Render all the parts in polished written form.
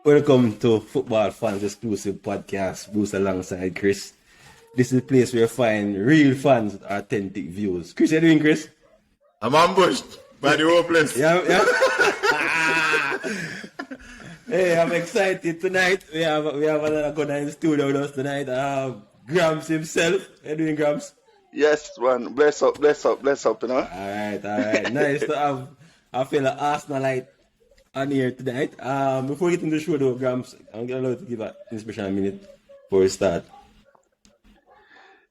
Welcome to Football Fans Exclusive Podcast, Bruce alongside Chris. This is the place where you find real fans with authentic views. Chris, how you doing, Chris? I'm ambushed by the whole place. Yeah. Hey, I'm excited tonight. We have another gunner in the studio with us tonight. Gramps himself. How you doing, Gramps? Yes, man. Bless up, you know. Alright. Nice to have a fellow Arsenalite on here tonight. Before we get into the show though, Gramps, I'm going to give an inspirational minute before we start.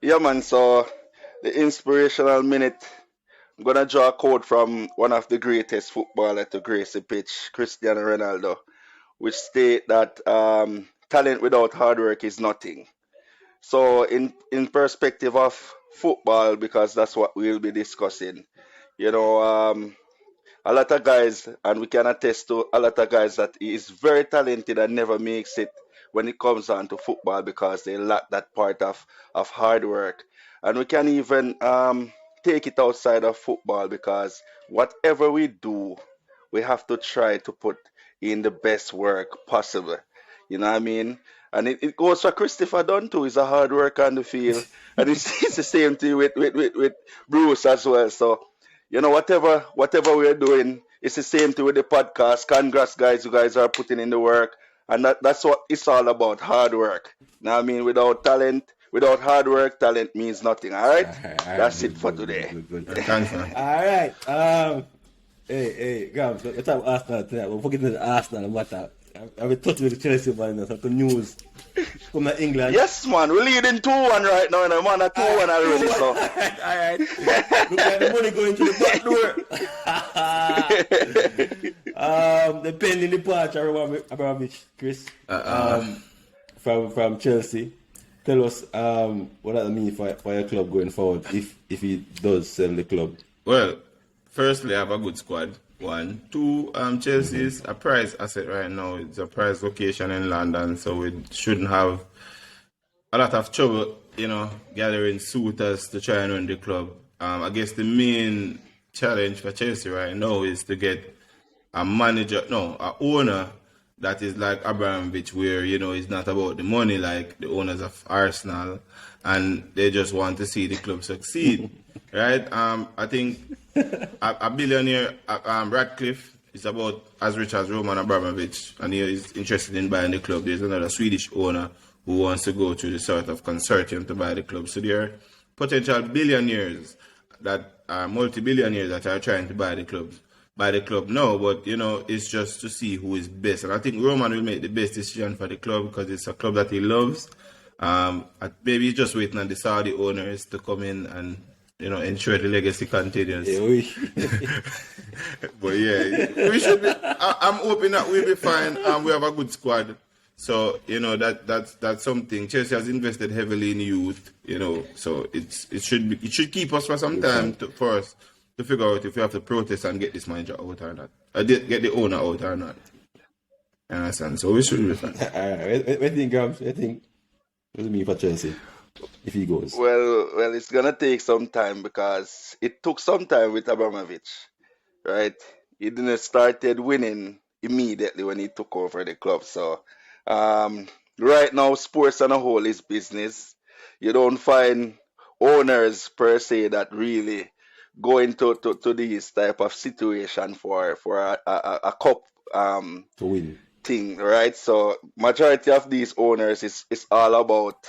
Yeah, man. So, the inspirational minute, I'm going to draw a quote from one of the greatest footballers to grace the pitch, Cristiano Ronaldo, which state that talent without hard work is nothing. So, in perspective of football, because that's what we'll be discussing, you know, a lot of guys, and we can attest to a lot of guys that he is very talented and never makes it when it comes on to football because they lack that part of hard work. And we can even take it outside of football because whatever we do, we have to try to put in the best work possible. You know what I mean? And it goes for Christopher Dunn too. He's a hard worker on the field. And it's the same thing with Bruce as well. So, you know, whatever we're doing, it's the same thing with the podcast. Congrats, guys. You guys are putting in the work. And that's what it's all about, hard work. Now, I mean, without without hard work, talent means nothing. All right? That's it for today. Good. Thanks, man. All right. Hey, Gramps, let's have Arsenal tonight. We're forgetting the Arsenal matter. I've been touching with the Chelsea man now, so the news from England. Yes, man. We're leading 2-1 right now, and I'm on a 2-1 already. So. All right. Look like the money going to the back door. The pending departure of Abramovich, Chris, from Chelsea. Tell us what that means for your club going forward if he does sell the club. Well, firstly, I have a good squad. 1, 2, Chelsea is a prize asset right now. It's a prize location in London, so we shouldn't have a lot of trouble, you know, gathering suitors to try and run the club. I guess the main challenge for Chelsea right now is to get an owner that is like Abramovich, where, you know, it's not about the money like the owners of Arsenal, and they just want to see the club succeed, right? I think a billionaire, Radcliffe, is about as rich as Roman Abramovich, and he is interested in buying the club. There's another Swedish owner who wants to go through the sort of consortium to buy the club. So there are potential billionaires that are multi-billionaires that are trying to buy the club now, but, you know, it's just to see who is best. And I think Roman will make the best decision for the club because it's a club that he loves. Maybe he's just waiting on the Saudi owners to come in and, you know, ensure the legacy continues. But yeah, we should be. I'm hoping that we'll be fine. We have a good squad. So, you know, that's something. Chelsea has invested heavily in youth, you know, so it should keep us for some time for us to figure out if we have to protest and get this manager out or not. Get the owner out or not. You understand? So we should be fine. What do you think, Gramps? What does it mean for Chelsea if he goes? Well, it's gonna take some time because it took some time with Abramovich, right? He didn't started winning immediately when he took over the club. So right now, sports on a whole is business. You don't find owners per se that really go into to this type of situation for a cup to win thing, right? So majority of these owners is all about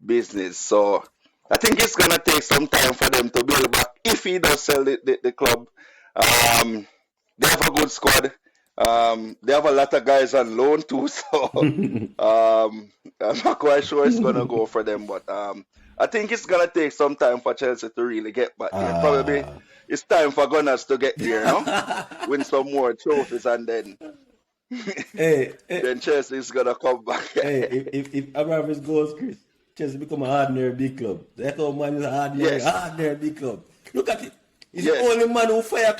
business. So I think it's gonna take some time for them to build back. If he does sell the club, they have a good squad. They have a lot of guys on loan too, so I'm not quite sure it's gonna go for them. But I think it's gonna take some time for Chelsea to really get back there. Probably it's time for Gunners to get there, no? Win some more trophies and then then Chelsea is gonna come back. If Abramovich goes, Chris, Chelsea become a ordinary big club. That old man is a ordinary big club. Look at it. He's the only man who fire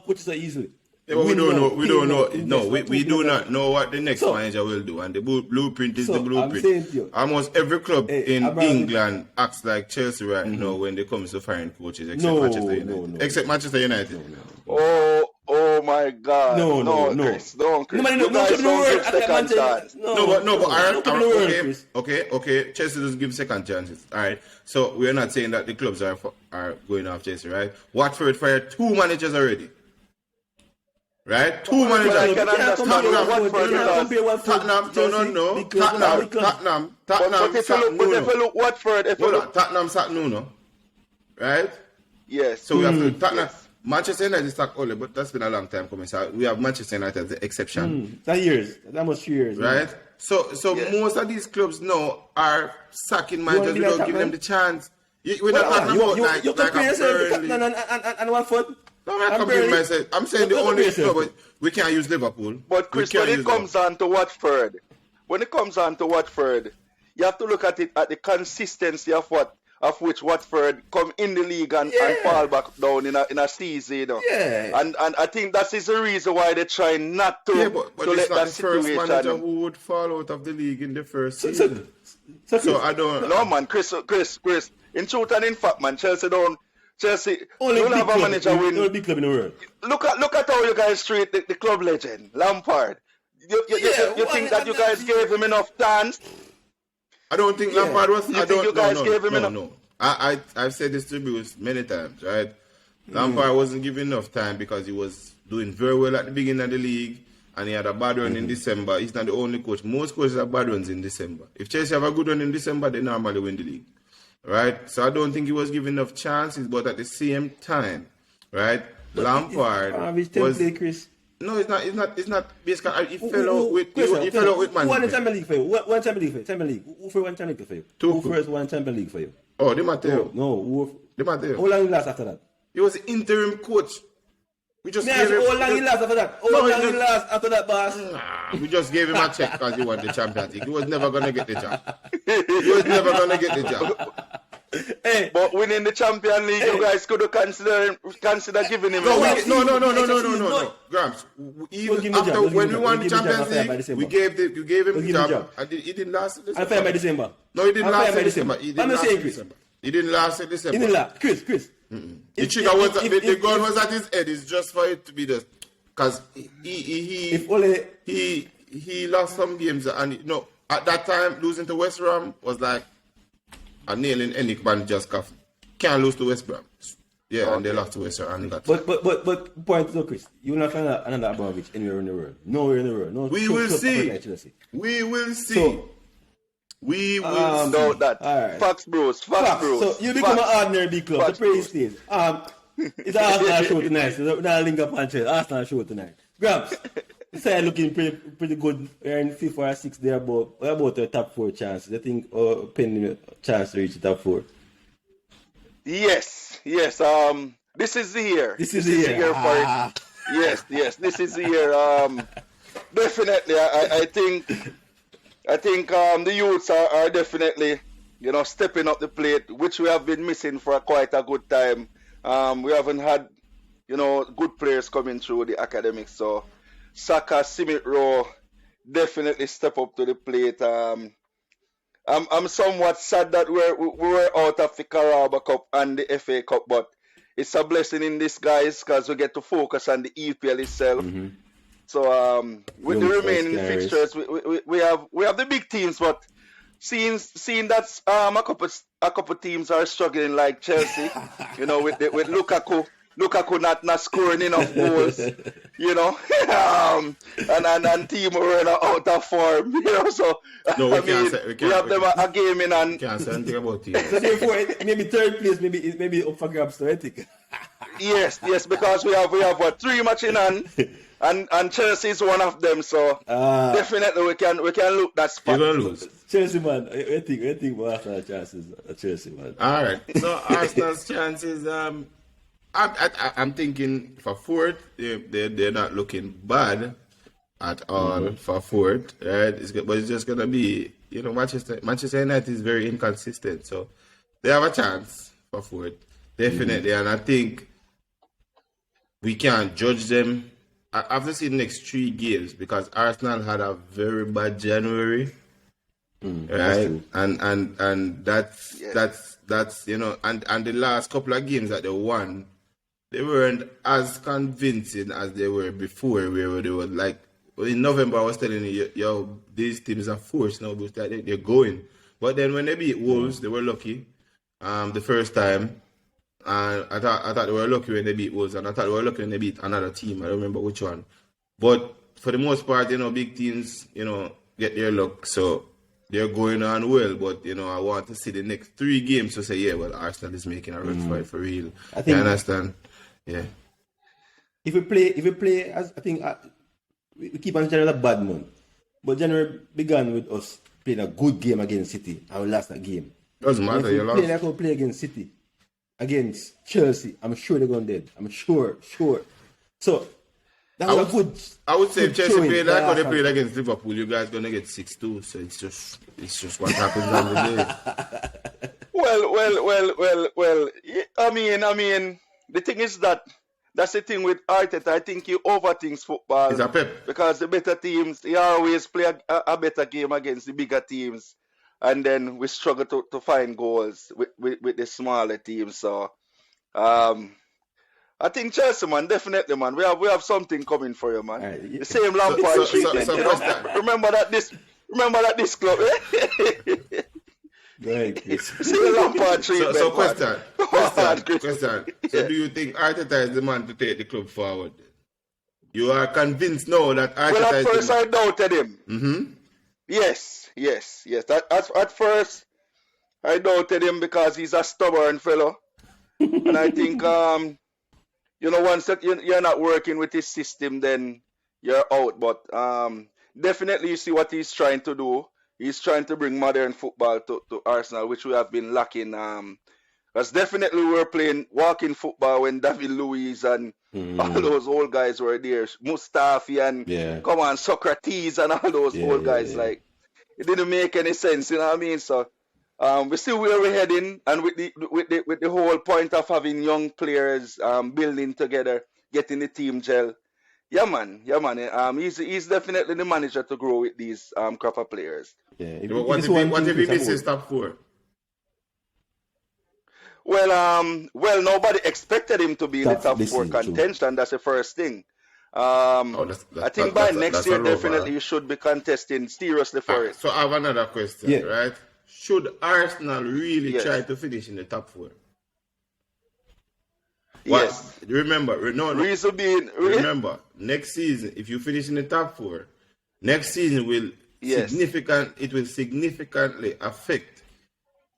coaches so easily. Yeah, but we don't know. No, we do not know what the next manager will do, and the blueprint is the blueprint. Almost every club in England acts like Chelsea right now when it comes to firing coaches, except Manchester United. Except Manchester United. Oh my God. No. Chris. Don't, Chris. No, You guys club in the don't world give after second chance. No, but no club in the world, Chris. okay. Chelsea doesn't give second chances. All right. So we're not saying that the clubs are going off Chelsea, right? Watford fired 2 managers already. Right? 2 managers. I can understand Watford. Tottenham, no. Tottenham, But if you look Watford, Tottenham sat Nuno. Right? Yes. So we have to Tottenham. Manchester United is stuck only, but that's been a long time coming. So we have Manchester United as the exception. That must 3 years. Right? Man. So most of these clubs now are sacking managers without giving them the chance. We're not talking about like a Burnley. And Watford? No, I'm not comparing myself. I'm saying the only club we can't use Liverpool. But Chris, when it comes on to Watford, you have to look at it at the consistency of which Watford come in the league and fall back down in a season, you know. Yeah. And I think that is the reason why they try not to, but to let that the first situation. manager who would fall out of the league in the first season. So I don't. No man, Chris. In truth and in fact, man, Chelsea Only don't have a manager win. Only big club in the world. Look at how you guys treat the club legend, Lampard. You think that you guys gave him enough chance? I don't think Lampard was. Gave him enough? No. I've said this to Bruce many times, right? Lampard wasn't given enough time because he was doing very well at the beginning of the league and he had a bad run in December. He's not the only coach. Most coaches have bad runs in December. If Chelsea have a good run in December, they normally win the league. Right? So I don't think he was given enough chances, but at the same time, right? Lampard was... Chris. No, it's not. Basically, he fell out with Man. Who won the Champions League for you? One Champions League. Who first won Champions League for you? Who first won Champions League for you? Oh, Di Matteo. No. Di Matteo. How long he last after that? He was the interim coach. We just gave him... How long he last after that? How long he last after that, boss? We just gave him a check because he won the Champions League. He was never going to get the job. Hey. But winning the Champions League, you guys could have consider giving him No. Gramps, even after when we won the Champions League, we gave him the job. And he didn't last in December. I'm fair by December. No, he didn't last in December. He didn't last in December. He didn't last. Chris. The trigger was the gun was at his head. It's just for it to be just because he lost some games and at that time losing to West Ham was like a nail in any man just cough. Can't lose to West Ham. Yeah, okay. And they lost to West Ham and got. But point though, Chris, you will not find another Abramovich anywhere in the world. Nowhere in the world. No. We will see. We will see. We will know that. Right. Facts, bros. So you become an ordinary big club. The praise stays. It's an Arsenal show tonight. So we're not link up on Chelsea. Arsenal show tonight. Gramps, it's looking pretty good. We're in 5th or 6th there, but what about the top 4 chances? I think pending a chance to reach the top 4. Yes. This is the year. This is the year for it. Yes. This is the year. Definitely, I think the youths are definitely, stepping up the plate, which we have been missing for quite a good time. We haven't had, good players coming through the academics. So, Saka, Smith Rowe definitely step up to the plate. I'm somewhat sad that we were out of the Carabao Cup and the FA Cup, but it's a blessing in disguise because we get to focus on the EPL itself. Mm-hmm. So with the remaining fixtures, we have the big teams, but seeing that a couple teams are struggling like Chelsea, with Lukaku not scoring enough goals, and Timo Werner out of form, So we have them a game in and can't say anything about it. So therefore, maybe 3rd place, maybe up for grabs, I think. Yes, because we have 3 matches in and Chelsea is one of them, so definitely we can look that spot. You're gonna lose. Chelsea, man. I think about Arsenal's chances. Chelsea, man. All right. So Arsenal's chances. I'm thinking for 4th, they're not looking bad at all for 4th, right? But it's just gonna be, Manchester United is very inconsistent, so they have a chance for 4th, definitely, and I think we can't judge them. I've seen the next 3 games because Arsenal had a very bad January, right? And that's and the last couple of games that they won, they weren't as convincing as they were before, where they were like, in November, I was telling you, yo, these teams are forced now, but they're going. But then when they beat Wolves, they were lucky the first time. And I thought they were lucky when they beat Wolves, and I thought they were lucky when they beat another team. I don't remember which one. But for the most part, big teams, get their luck. So they're going on well. But, I want to see the next 3 games to say, yeah, well, Arsenal is making a run fight for real. I think, you understand? Yeah. If we play as, I think, we keep on January a bad month. But January began with us playing a good game against City, and we lost that game. Doesn't matter, you lost. Play like we play against City, against Chelsea, I'm sure they're going dead. I'm sure. So, that was good. I would say if Chelsea played like how they played against Liverpool, you guys going to get 6-2. So it's just what happens on the day. Well. I mean, the thing is that's the thing with Arteta. I think he overthinks football. It's a pep. Because the better teams, he always play a better game against the bigger teams. And then we struggle to find goals with the smaller teams. So, I think Chelsea, man, definitely, man. We have something coming for you, man. Right. The same Lampard treatment. Remember that this club. Go ahead, Chris. Same Lampard treatment. So question. So do you think Arteta is the man to take the club forward? You are convinced now that Arteta Well, at first I doubted him. Mm-hmm. Yes. At first I doubted him because he's a stubborn fellow. And I think, once that you're not working with his system, then you're out. But definitely you see what he's trying to do. He's trying to bring modern football to Arsenal, which we have been lacking. Because definitely we were playing walking football when David Luiz and all those old guys were there. Mustafi and Socrates and all those old guys. Like, it didn't make any sense, you know what I mean? So we see where we're heading, and with the whole point of having young players building together, getting the team gel. Yeah, man. He's definitely the manager to grow with these crop of players. Yeah. What if he misses top 4? Well, nobody expected him to be in the top 4 contention. That's the first thing. I think by next year, definitely you should be contesting seriously for it. So I have another question, right? Should Arsenal really try to finish in the top 4? Yes. Remember, Reason being, remember, next season, if you finish in the top 4, next season will significantly affect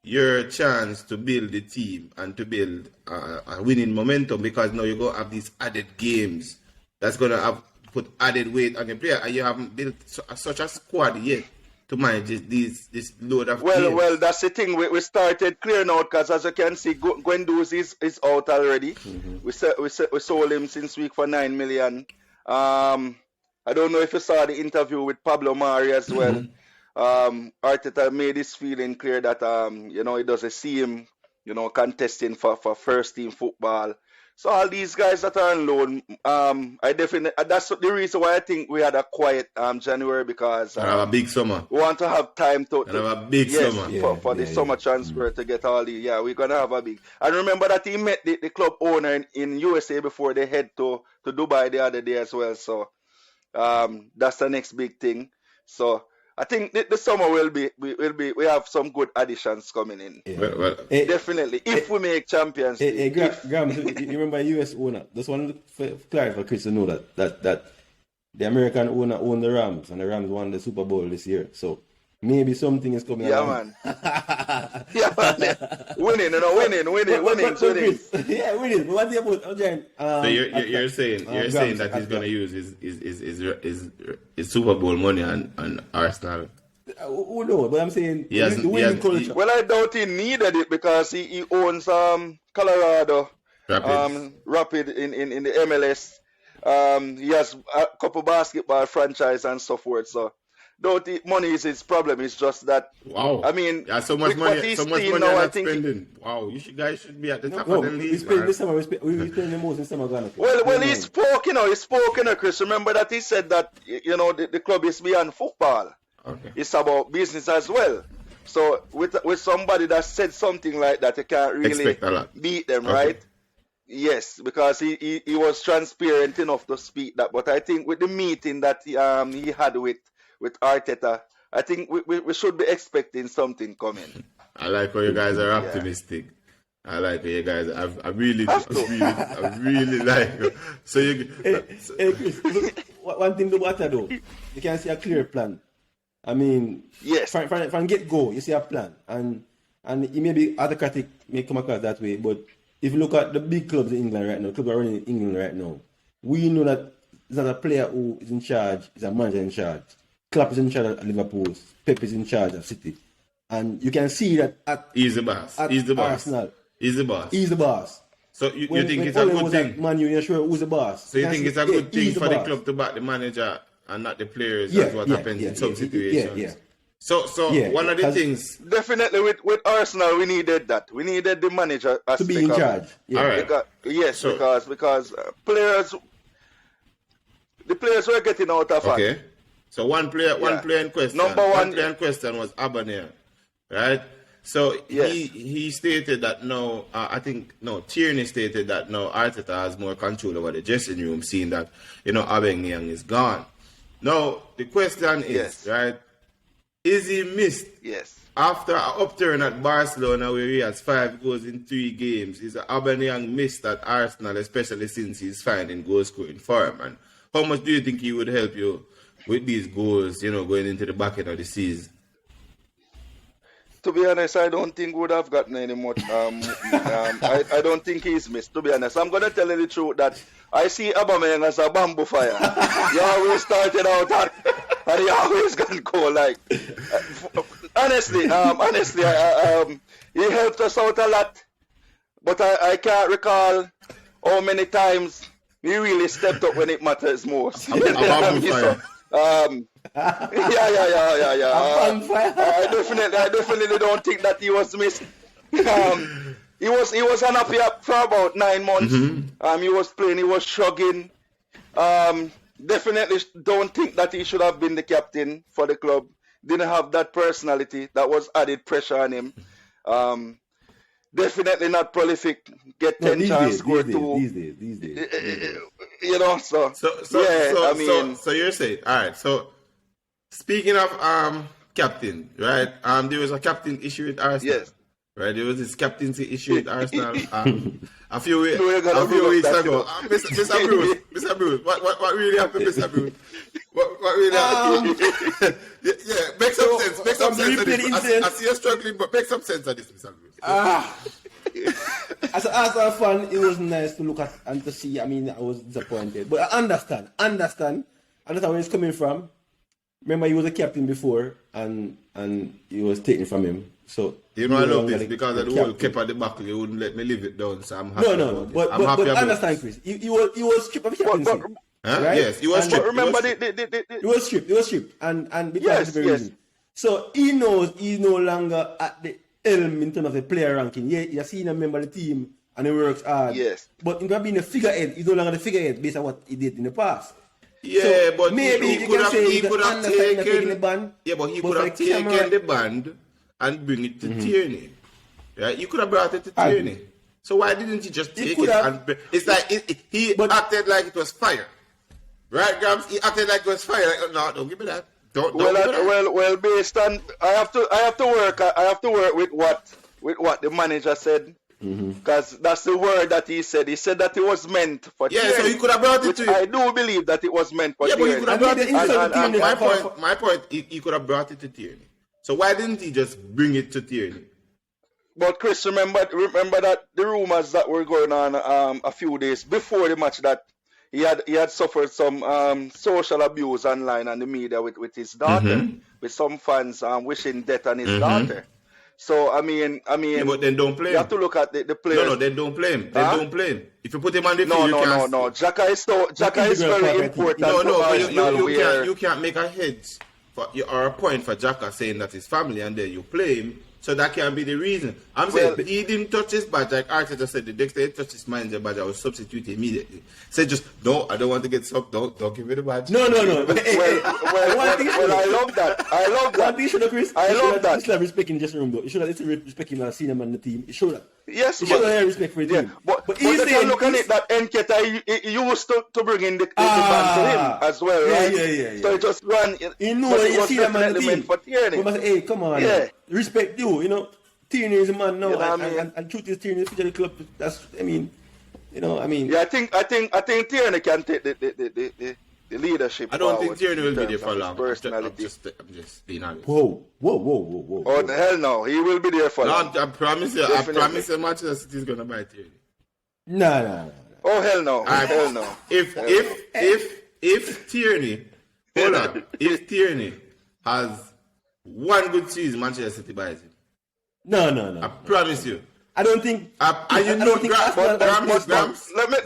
your chance to build the team and to build a winning momentum, because now you're going to have these added games that's going to have put added weight on the player, and you haven't built such a squad yet to manage this load of games. Well, that's the thing. We started clearing out because, as you can see, Guendouzi is out already. Mm-hmm. We sold him since week for 9 million. I don't know if you saw the interview with Pablo Mari as well. Arteta made his feeling clear that he doesn't see him, contesting for first team football. So all these guys that are on loan, that's the reason why I think we had a quiet January, because have a big summer. We want to have time to have a big summer for the summer transfer to get all the we're gonna have a big. And remember that he met the club owner in USA before they head to Dubai the other day as well. So that's the next big thing. So I think the summer we have some good additions coming in. Yeah. Definitely, if we make Champions League. Gramps, you remember US owner? Just want to clarify, Chris, to know that the American owner owned the Rams, and the Rams won the Super Bowl this year. So maybe something is coming along. Man. Winning. Chris, winning. But what do you put? So you're saying that he's going to use his Super Bowl money on Arsenal? Who knows? But I'm saying the winning culture. Well, I doubt he needed it because he owns Colorado Rapid in the MLS. He has a couple basketball franchise and so forth. So money is his problem. It's just that. Wow. I mean, so much money now, I think spending. Wow, guys should be at the top of the league. We spend this summer. We spend the most in summer. Well, he spoke, Chris. Remember that he said that the club is beyond football. Okay. It's about business as well. So with somebody that said something like that, you can't really beat them, right? Yes, because he was transparent enough to speak that. But I think with the meeting that he had with Arteta, I think we should be expecting something coming. I like how you guys are Yeah. optimistic. I like how you guys. I really, Have to. I really like. So you. Hey, Chris, look, one thing about that though, you can see a clear plan. I mean, Yes. from get go, you see a plan, and it may be autocratic, may come across that way, but if you look at the big clubs in England right now, clubs are running in England right now, we know that it's not a player who is in charge, it's a manager in charge. Klopp is in charge at Liverpool, Pep is in charge at City, and you can see that at He's the boss. at He's the boss. Arsenal, He's the boss. he's the boss. So you When think it's a Ole good was thing? at Man U, you're sure who's the boss. So you can think see, it's a good thing he's for the boss. club to back the manager and not the players? Yeah, That's what yeah, happens yeah, in some yeah, situations. yeah. So Yeah, one of the because- things. Definitely with Arsenal, we needed that. We needed the manager To be in aspect of it. charge. Yeah. All right. Yes, So- because the players were getting out of hand. Okay. So one player in question. Number one one- player in question was Aubameyang, right? So Yes. he stated that Tierney stated that no, Arteta has more control over the dressing room, seeing that Aubameyang is gone. Now the question is, Yes. right? Is he missed Yes. after an upturn at Barcelona where he has 5 goals in 3 games? Is Aubameyang missed at Arsenal, especially since he's finding goal scoring form? And how much do you think he would help you with these goals, going into the back end of the season? To be honest, I don't think we would have gotten any much. I don't think he's missed. To be honest, I'm gonna tell you the truth that I see Aubameyang as a bamboo fire. He always started out hot, and he always gonna go like. Honestly, he helped us out a lot, but I can't recall how many times he really stepped up when it matters most. A bamboo fire. Yeah. I definitely don't think that he was missed. He was unhappy for about 9 months. He was playing, he was shrugging. Definitely don't think that he should have been the captain for the club. Didn't have that personality. That was added pressure on him. Definitely not prolific. Get 10 chance, score 2. These days. So you're saying, all right. So speaking of captain, right? There was a captain issue with Arsenal. Yes. Right, there was this captaincy issue with Arsenal a few weeks No, you gotta bring up weeks that ago. too. Mr. Bruce, what really happened, Mr. Bruce? What really happened? yeah, make some sense. Make some sense of this. I see you struggling, but make some sense of this, Mr. Bruce. As an Arsenal fan, it was nice to look at and to see. I mean, I was disappointed, but I understand where he's coming from. Remember, he was a captain before, and he was taken from him. So I love this because of the whole kept at the back. You wouldn't let me live it down, so I'm happy. No. But understand, Chris. He was stripped of captaincy. Right? Yes, he was stripped. But remember, He was stripped, and because of the very reason. So he knows he's no longer at the helm in terms of the player ranking. Yeah, you're seeing a member of the team and he works hard. Yes. But in being a figurehead, he's no longer the figurehead based on what he did in the past. Yeah, So but maybe he you could can have say he could have taken the band. Yeah, but he but could for have the taken camera- the band and bring it to Tierney. Right? You could have brought it to Tierney. So why didn't he just take could it have. and it's like he acted like it was fire. Right, Gramps? He acted like it was fire. Like, no, don't give me that. Don't give me that. Well, based on I have to work with what the manager said, because that's the word that he said. He said that it was meant for Yeah, Tierney, so he could have brought it which to him. I do believe that it was meant for Yeah, but he Tierney. could have brought it And to Tierney- my point, he could have brought it to Tierney. So why didn't he just bring it to Tierney? But Chris, remember that the rumors that were going on a few days before the match that he had suffered some social abuse online and the media with his daughter, with some fans wishing death on his daughter. So I mean, Yeah, but then don't play you him. have to look at the players. No, then don't play him. Don't play him. If you put him on the No, field, you can't. no. Xhaka is integral very part, important. No, for but Arsenal, you can't make a hedge or a point for Xhaka saying that his family and then you play him. So that can be the reason. I'm saying he didn't touch his badge, like Arteta said. The next day he touched his manager badge, I will substitute immediately. Said just no, I don't want to get subbed. Don't give me the badge. No. Well, I love that. One thing you should have, Chris. I love that. He should have respect in the dressing room, though. He should have respect him as a senior man in the team. He should have. Yes, You should man. have respect for the Yeah, team. but he's if you saying look at it, that Nketa, he used to bring in the band to him as well, right? Yeah. So he just ran. You know, but it you was see that man on the definitely team. meant for Tierney. We must say, hey, come on, Yeah. respect you. You know, Tierney is a man now, You know what I mean? and truth is Tierney is the future of the club. That's, I mean, you know, I mean. Yeah, I think Tierney can take the leadership. I don't think forward Tierney will in be there terms for of his long. Personality. I'm just being honest. Whoa. Oh the hell no, he will be there for long. I promise you, Definitely. I promise you, Manchester City is gonna buy Tierney. Nah. Oh hell no, hell no. If Tierney, hold on, if Tierney has one good season, Manchester City buys him. No. I promise you. I don't think. And you know, Gramps. Let me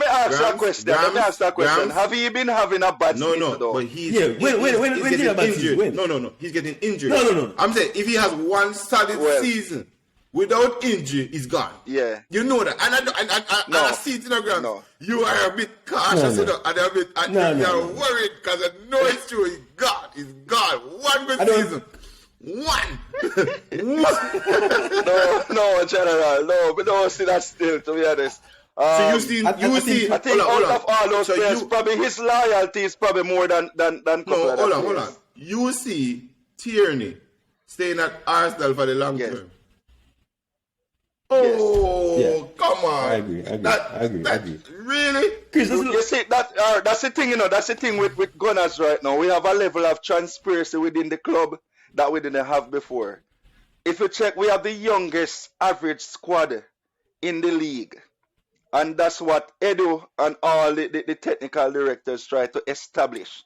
ask you a question. Let me ask you a question. Gramps. Have you been having a bad season though? But he's when he's did he have a getting bad season? injured. When? No, he's getting injured. No. I'm saying if he has one solid season without injury, he's gone. Yeah. You know that, and I see it in the Gramps. No. You are a bit cautious, No. you know, and a bit, you're worried because I know it's true. He's gone. He's gone. One good season. One. No, General. No, but don't see that still, to be honest. So you see, I think hold out of all those players, probably his loyalty is probably more than couple of hold on. You see Tierney staying at Arsenal for the long term. Oh, Yeah. come on. I agree. Really? Chris, You see, that's the thing, you know, that's the thing with Gunners right now. We have a level of transparency within the club that we didn't have before. If you check, we have the youngest average squad in the league. And that's what Edu and all the technical directors try to establish.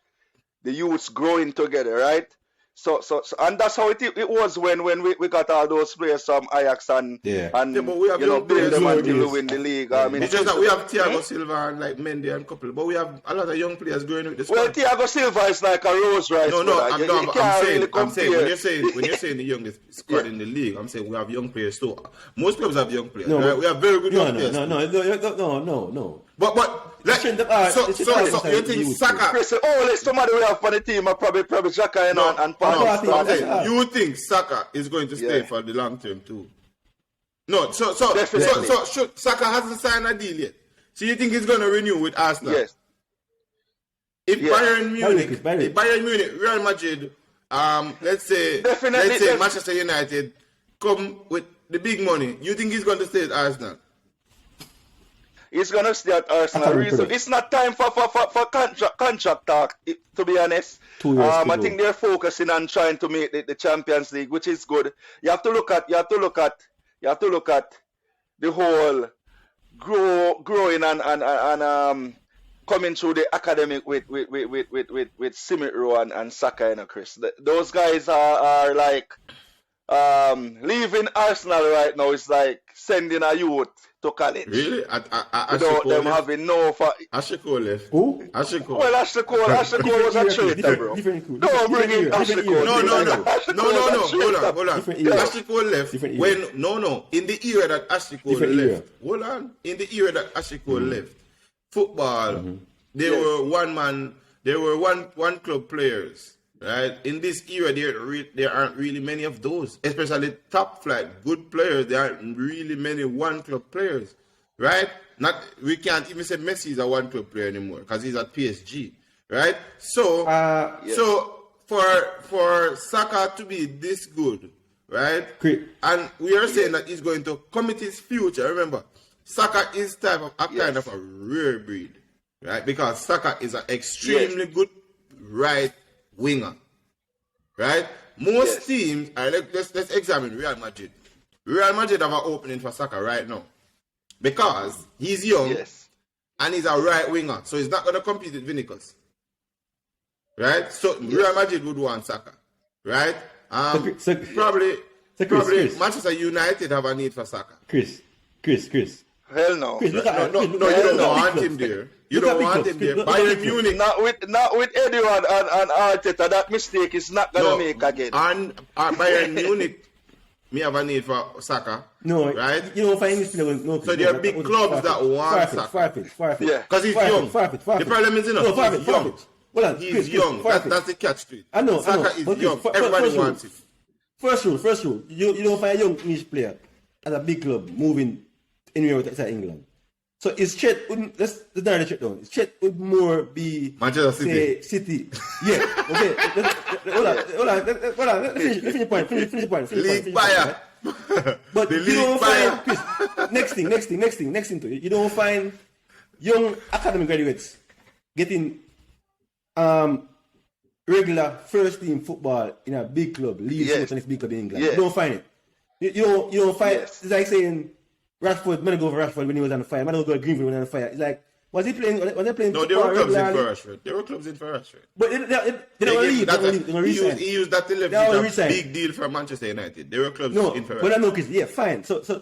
The youths growing together, right? So and that's how it was when we got all those players from Ajax and but we have young build players them until we nowadays. win the league. I mean, It's just that we have Thiago Silva and like Mendy and couple, but we have a lot of young players growing with the squad. well, Thiago Silva is like a rose rice. I'm saying when you're saying the youngest squad in the league, I'm saying we have young players too. Most clubs have young players. Right? We have very good young players. No. But like, so you think Saka? Chris, somebody we have on the team are probably Xhaka and Paul. You think Saka is going to stay for the long term too? No, so Saka hasn't signed a deal yet. So you think he's going to renew with Arsenal? Yes. If Bayern Munich, Real Madrid, let's say Manchester United come with the big money, you think he's going to stay at Arsenal? He's going to stay at Arsenal. It's not time for contract talk, to be honest. 2 years I think they're focusing on trying to make the Champions League, which is good. You have to look at the whole growing and coming through the academic with Simit and Saka, you know, Chris. Those guys are like leaving Arsenal right now is like sending a youth to college. Really? Without them having no... Ashiko left. Who? Ashiko. Well, Ashiko was a traitor, bro. Don't bring in Ashiko. No. Hold on. Ashiko left in the era that Ashiko left. Hold on. In the era that Ashiko left, football, they were one club players. Right? In this era, there aren't really many of those, especially top flight, good players. There aren't really many one club players, right? We can't even say Messi is a one club player anymore because he's at PSG, right? So, so for Saka to be this good, right? And we are saying that he's going to commit his future. Remember, Saka is kind of a rare breed, right? Because Saka is an extremely good right winger, right? Most teams, let's examine Real Madrid. Real Madrid have an opening for Saka right now because he's young and he's a right winger, so he's not going to compete with Vinicius, right? So Real Madrid would want Saka, right? Probably Manchester United have a need for Saka. Chris. Hell no. Chris, You don't want him there. You don't want him there. Bayern Munich. Not with Edu and Arteta. That mistake is not gonna make again. And Bayern Munich, me have a need for Saka. No, right? You don't find this player. No, so there are big clubs that want Saka. Far-fetched. Yeah, because he's young. The problem is, he's young. Well, he's young. That's the catch to it. I know. Saka is young. Everybody wants it. First rule. You don't find a young English player as a big club moving anywhere outside England. So his threat wouldn't, let's narrow the threat down. His threat would more be Manchester City. say City. Yeah, okay. Hold on. Finish the point. Finish the point. League buyer. But The you league don't buyer. find, Chris, next thing to it, you don't find young academy graduates getting regular first team football in a big club, Leeds Yes. and it's big club in England. Yes. You don't find it. You don't find Yes. it's like saying Rashford, man go for Rashford when he was on fire, man go to Greenfield when he was on fire. It's like was they playing No, there were football clubs in regularly? for Rashford. There were clubs in for Rashford. But they don't leave. They don't resign. He used that to They don't leverage a resign. big deal for Manchester United. There were clubs No, in for but I Rashford. know Chris. Yeah, fine. So same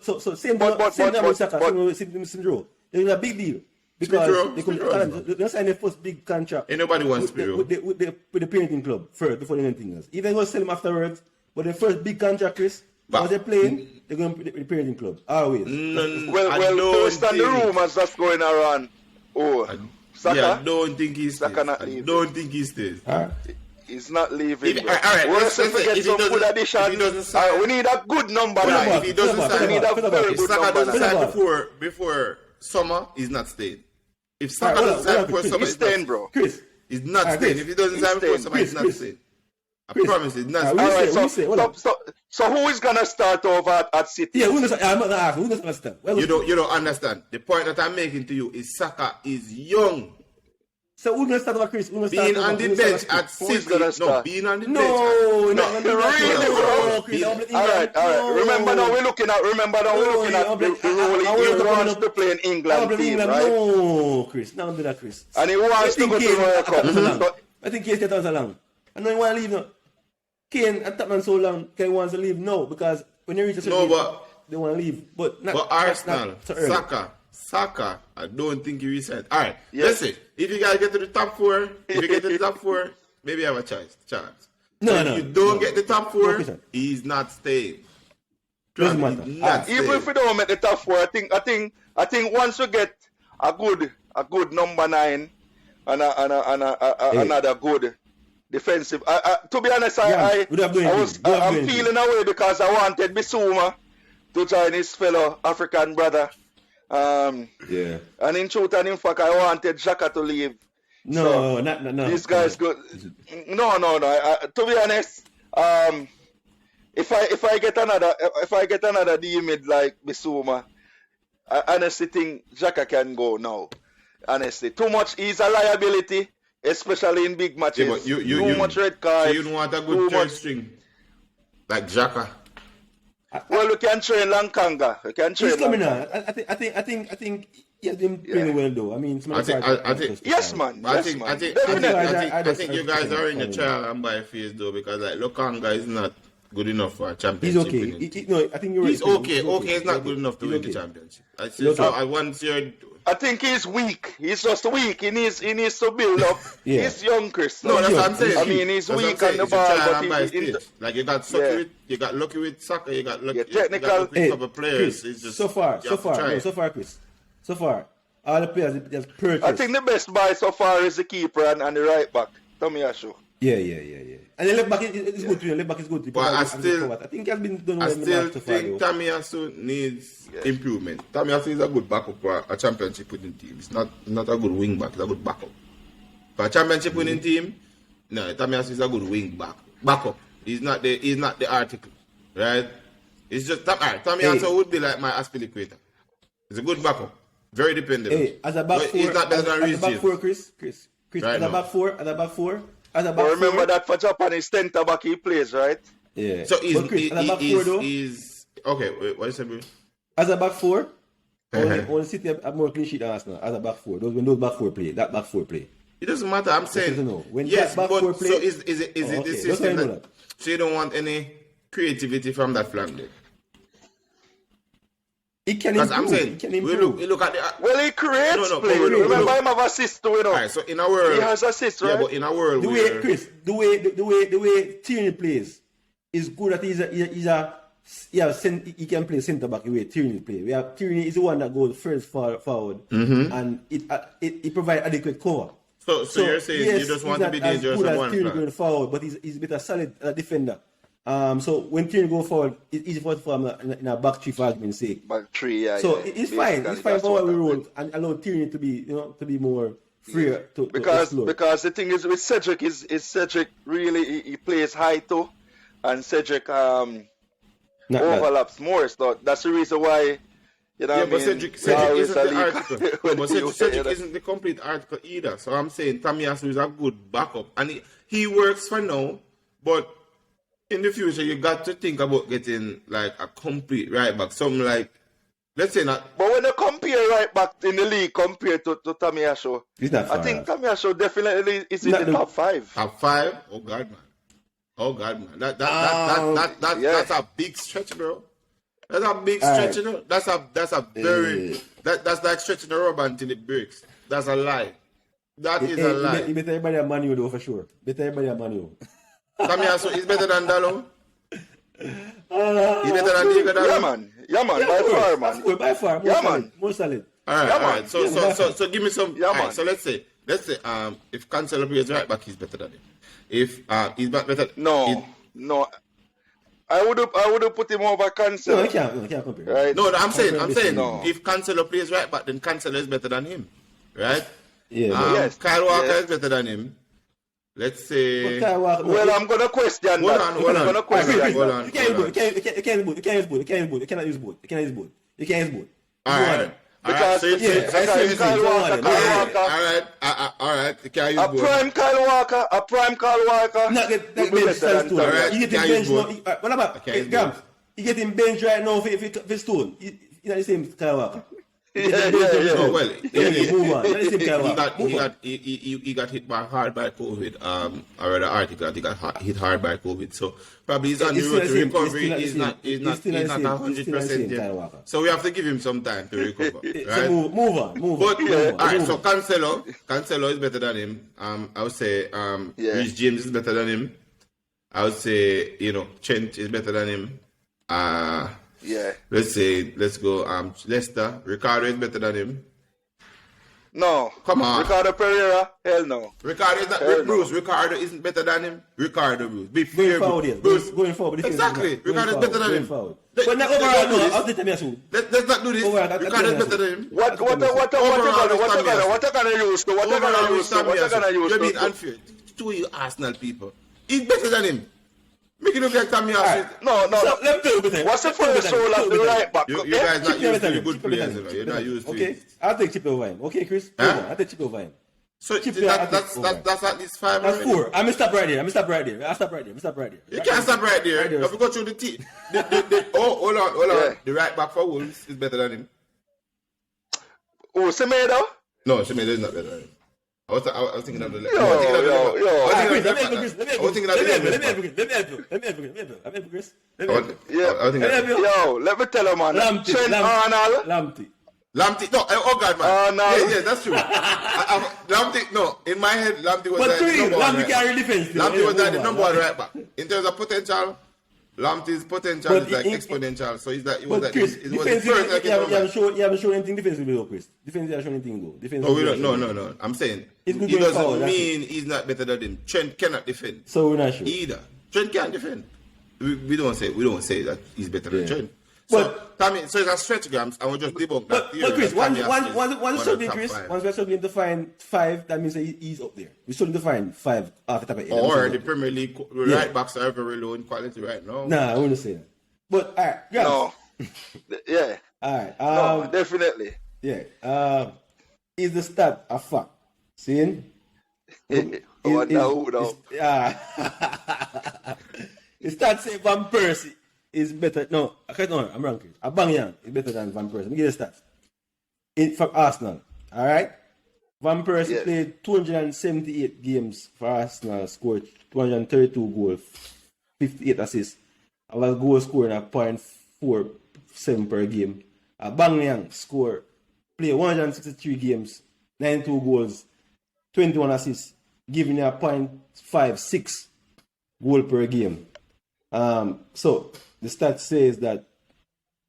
But- same but- with Saka, but- same with Smith Rowe. It was a big deal because Smith Rowe. they signed their first big contract. Ain't nobody wants Smith Rowe. with the parenting club first before anything else. Even go sell him afterwards, but the first big contract, Chris, But- was they playing, they're going to the parenting club always. Well, based on the rumors that's going around, Saka, Yeah, I don't think he stays. Saka not I leaving. don't think he stays. he's not leaving. If- bro. all right, We let's have to say get if he some good doesn't- addition. if he doesn't sign- We need a good number Yeah, nine. if he doesn't Philip, sign, we need a Philip, very if good Saka number doesn't nine. sign Philip. before summer, he's not staying. If All Saka right, doesn't sign hold on, before Chris. summer, He's staying, bro. Chris, He's not All right, staying. Chris. If he doesn't He's sign before staying. summer, he's not Chris. staying. I Chris. promise he's not All staying. right, All right, we say, hold on. so who is gonna start over at City? yeah, I'm not asking. Who doesn't understand? Well, You don't understand. The point that I'm making to you is Saka is young. So who's going to start over Chris? Who's Being on the bench at at Who is City. gonna No, start? being on the bench. No, really, bro? Chris, All right. Remember now we're looking at the rule. He wants to play in England team, right? No, Chris, now do that, Chris. And he wants to go to World Cup. So- I think Kane stayed so long. I know he want to leave now. Kane and Tottenham so long, Kane wants to leave now because when they reach a certain No, age, but- they want to leave. But Arsenal, so early. Saka, I don't think he reset. All right, Yes. listen. If you guys get to the top four, maybe I have a chance. No, But no. if you don't get the top four, Christian. he's not staying. Doesn't Trust me, matter. he's not Even if we staying. don't make the top four, I think once we get a good number 9 and another good defensive. To be honest, Yeah, we don't have anything. We don't have I'm anything. feeling away because I wanted Bissouma to join his fellow African brother. Yeah. And in truth and in fact, I wanted Xhaka to leave. No, no. These guys good. No. To be honest, if I get another D mid like Bissouma, I honestly think Xhaka can go now. Honestly, too much. He's a liability, especially in big matches. Yeah, but too much red So cards. you don't want a too good third much- string like Xhaka. Well, we can train Lankanga. We can train. He's coming Lankanga. on. I think he has been playing well though. I mean, I think- Yes, man. I Yes, think man. Definitely. I think you guys are in the trial and by phase though because like Lokanga is not good enough for a He's championship. okay. winning. No, I think you're right. He's okay. Okay, it's not good enough to He's win the okay. championship. I He's see. So okay. I once you're I think he's weak. He's just weak. He needs to build up. Yeah. He's young, Chris. no, that's what I'm saying. I mean, he's That's what I'm weak on saying. the It's a ball, trial but and by he's stage. Like you got Yeah. you got lucky with Saka, you got lucky. Yeah, You got technical. lucky with a couple of players. Chris, It's just so far, you have to try. Chris. So far, all the players just purchased. I think the best buy so far is the keeper and the right back, Tommy Ashu. Yeah. And the left back is good too. Left back is good. But I think he has been done well I in the still match so far. think though. Tamiyasu needs improvement. Tamiyasu is a good backup for a championship winning team. It's not a good wing back, it's a good backup. For a championship winning team, no, Tamiyasu is a good wing back. Backup. He's not the article. Right? It's just Tamiyasu would be like my Aspilicueta. He's a good backup. Very dependable. Hey, as a back But four, he's not better than as a Reece back James. four, Chris, Right as now. a back four, But remember that for Japanese centre back he plays, right? Yeah. So But Chris, as a back four though, he's okay, wait, what you said, bro? as a back four, Uh-huh. only City have more clean sheet than Arsenal. As a back four, when those back four play, that back four play. It doesn't matter. I'm saying to know. When yes, back but four play- so is it Oh, the okay. That's system how I know that, that. so you don't want any creativity from that flank there? It can Because improve. I'm saying it can we improve. look at the Well, he creates No, play. but we look- Remember him have assist too, you know. Alright, so in a world He has assist, Yeah, right? but in a world the where way Chris, the way Tierney plays is good that he can play centre back the way Tierney play. We have Tierney is the one that goes first forward, and it provides adequate cover. so you're saying yes, you just he's want to not be as dangerous good on as one Tierney flank. going forward, but he's better solid defender. So when Tierney go forward, it's easy for us to form in a back three for argument's sake. Back three, yeah. So yeah. it's fine. It's fine That's for what we I roll meant. and allow Tierney to be, to be more freer to Because explore. the thing is with Cedric is Cedric really he plays high too, and Cedric Not bad. overlaps more. So that's the reason why you know Yeah, what I but mean. Cedric we always isn't the a leak article. when But you- Cedric you know. isn't the complete article either. So I'm saying Tamiyasu is a good backup. And he works for now, but in the future you got to think about getting like a complete right back. Something like, let's say not. But when you compare right back in the league compared to Tamiyasu, He's not far I think off. Tamiyasu definitely is in Not the the- top 5. Top 5? Oh God, man. Oh God, man. yeah. That's a big stretch, bro. That's a big All stretch, right. you know. That's a very that's like stretching the rubber until it breaks. That's a lie. That is a lie. You better everybody a Manu though for sure. Better everybody a Manu. Tamiyasu is better than Dalo. He's better than Diego Dalo. Yeah, man, by far, man. By far, Yeah, man. more solid. All right, Yeah, all man. right. So give me some. Yeah, all right, man. so let's say if Cancelo plays right back, he's better than him. If he's back better, No. I would have put him over No, Cancelo. you can't compare. Right? no, I'm saying No. if Cancelo plays right back, then Cancelo is better than him, right? Yeah. Yes. Kyle Walker Yes. is better than him. Let's say. Well, I'm gonna question Hold that. on, hold I'm on. gonna question Hold that. on. You can't use both. You can't use both. You can't use both. You can't use both. You cannot use both. You can't use both. You can't use both. All right. Because So you yeah, say- I see what you're saying. Kyle Walker, Go on, Kyle then. Walker, all right. You can't use a both. prime Kyle Walker. Not get would that be bench better than as tool. Tamiyasu. Alright, You get can't him use bench now. both. What about can't use Gramps? You get him bench right now for stool. You're not the same Kyle Walker. Yeah. Oh, well, Yeah, move on. Not the same Kyle Walker. he got hit hard by COVID. I read an article that he got hit hard by COVID. So probably he's on the It's road still to the same. recovery. It's He's still not the same. It's still the same. 100% Kyle yet. Walker. So we have to give him some time to recover, So right? move on. But all right, move so on. Cancelo is better than him. I would say Yeah. Reece James is better than him. I would say Trent is better than him. Yeah. Let's go. Leicester, Ricardo is better than him. No. Come on. Ricardo Pereira? Hell no. Ricardo is not Hell no. Bruce. Ricardo isn't better than him. Ricardo, Bruce. Be Going fair, forward, yes. Bruce. Going forward. Exactly. Ricardo is better than him. But not overall, no. I'll take Tamiyasu. Let's not do this. Overall, that's Ricardo is Tamiyasu. better than him. What you gonna use to? You're being unfair. Two of you Arsenal people. He's better than him. Make it look like Tamiyasu. No. So, let me tell you better. What's the first role of the right back? You guys not Chip used to better the than good him. players, you know. You're not used to Okay, it. I'll take Chip over him. Okay, Chris? Huh? I'll take Chip over him. So Chip that's over. that's at least 5 That's already. 4. I'm gonna stop right there. I'll stop right there. You can't stop right there. Right there. If you go through the team. Hold on. Yeah. The right back for Wolves is better than him. Oh, Semedo? No, Semedo is not better than him. I was thinking of the left. Yo. Let me I was thinking of the left. help you, Chris. Yeah. I was thinking of the Yo, let me tell you, man. Trent Arnold. Lamptey. No, oh God, man. Oh, no. Yeah, that's true. Lamptey, no, in my head, Lamptey was But like the three, number one Lamptey right carry back. defense. Lamptey was like the number one right back. In terms of potential, Lamptey's potential But is like in- exponential. So he's like, it was But like, Chris, it was the first like you haven't shown anything defensively though, Chris. Defensively, you haven't shown anything though. No, we don't. No. I'm saying He's good he going doesn't forward, that's mean he's not better than him. Trent cannot defend So we're not sure. either. Trent can't defend. We don't say that he's better than Yeah. Trent. But- So it's a stretch, Gramps, and we'll just debunk that But theory. Chris, that once Tamiyasu is one of the struggling, top Chris, five. once we're struggling to find 5, that means that he's up there. We're struggling to find 5 off the top of 8. Or the Premier League right backs are very low in quality right now. Nah, I wouldn't say that. But alright, No. Yeah. Alright, No, definitely. yeah. Is the stat a fact? Seeing? What now? The stat say Van Persie is better. No, I'm wrong, Chris. Aubameyang is better than Van Persie. Let me get the stats. For Arsenal, alright? Van Persie Yes. played 278 games for Arsenal, scored 232 goals, 58 assists. I was goal scoring at 0.47 per game. Aubameyang played 163 games, 92 goals, 21 assists, giving a 0.56 goal per game. So the stat says that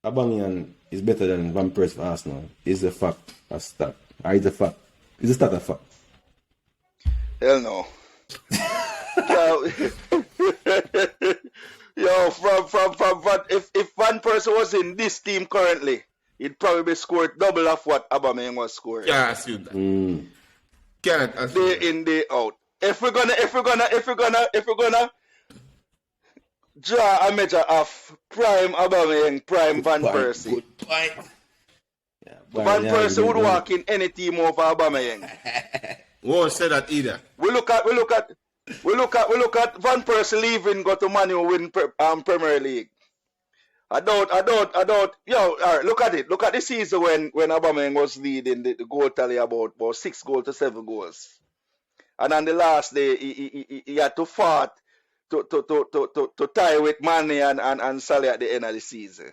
Aubameyang is better than Van Persie for Arsenal. Is a fact, a stat, or is a fact? Is a stat a fact? Hell no. Yo, Persie was in this team currently, he'd probably scored double of what Aubameyang was scoring. Can't assume that. Can't assume Day that. in, day out. If we're gonna draw a measure of prime Aubameyang, prime Van Persie. Good point. Yeah, Van Persie would walk in any team over Aubameyang. Won't say that either. We look at Van Persie leaving, go to Man U, win Premier League. I don't. Yo, all right, look at it. Look at the season when Aubameyang was leading the goal tally about 6 goals to 7 goals, and on the last day he had to fight to tie with Mane and Salah at the end of the season.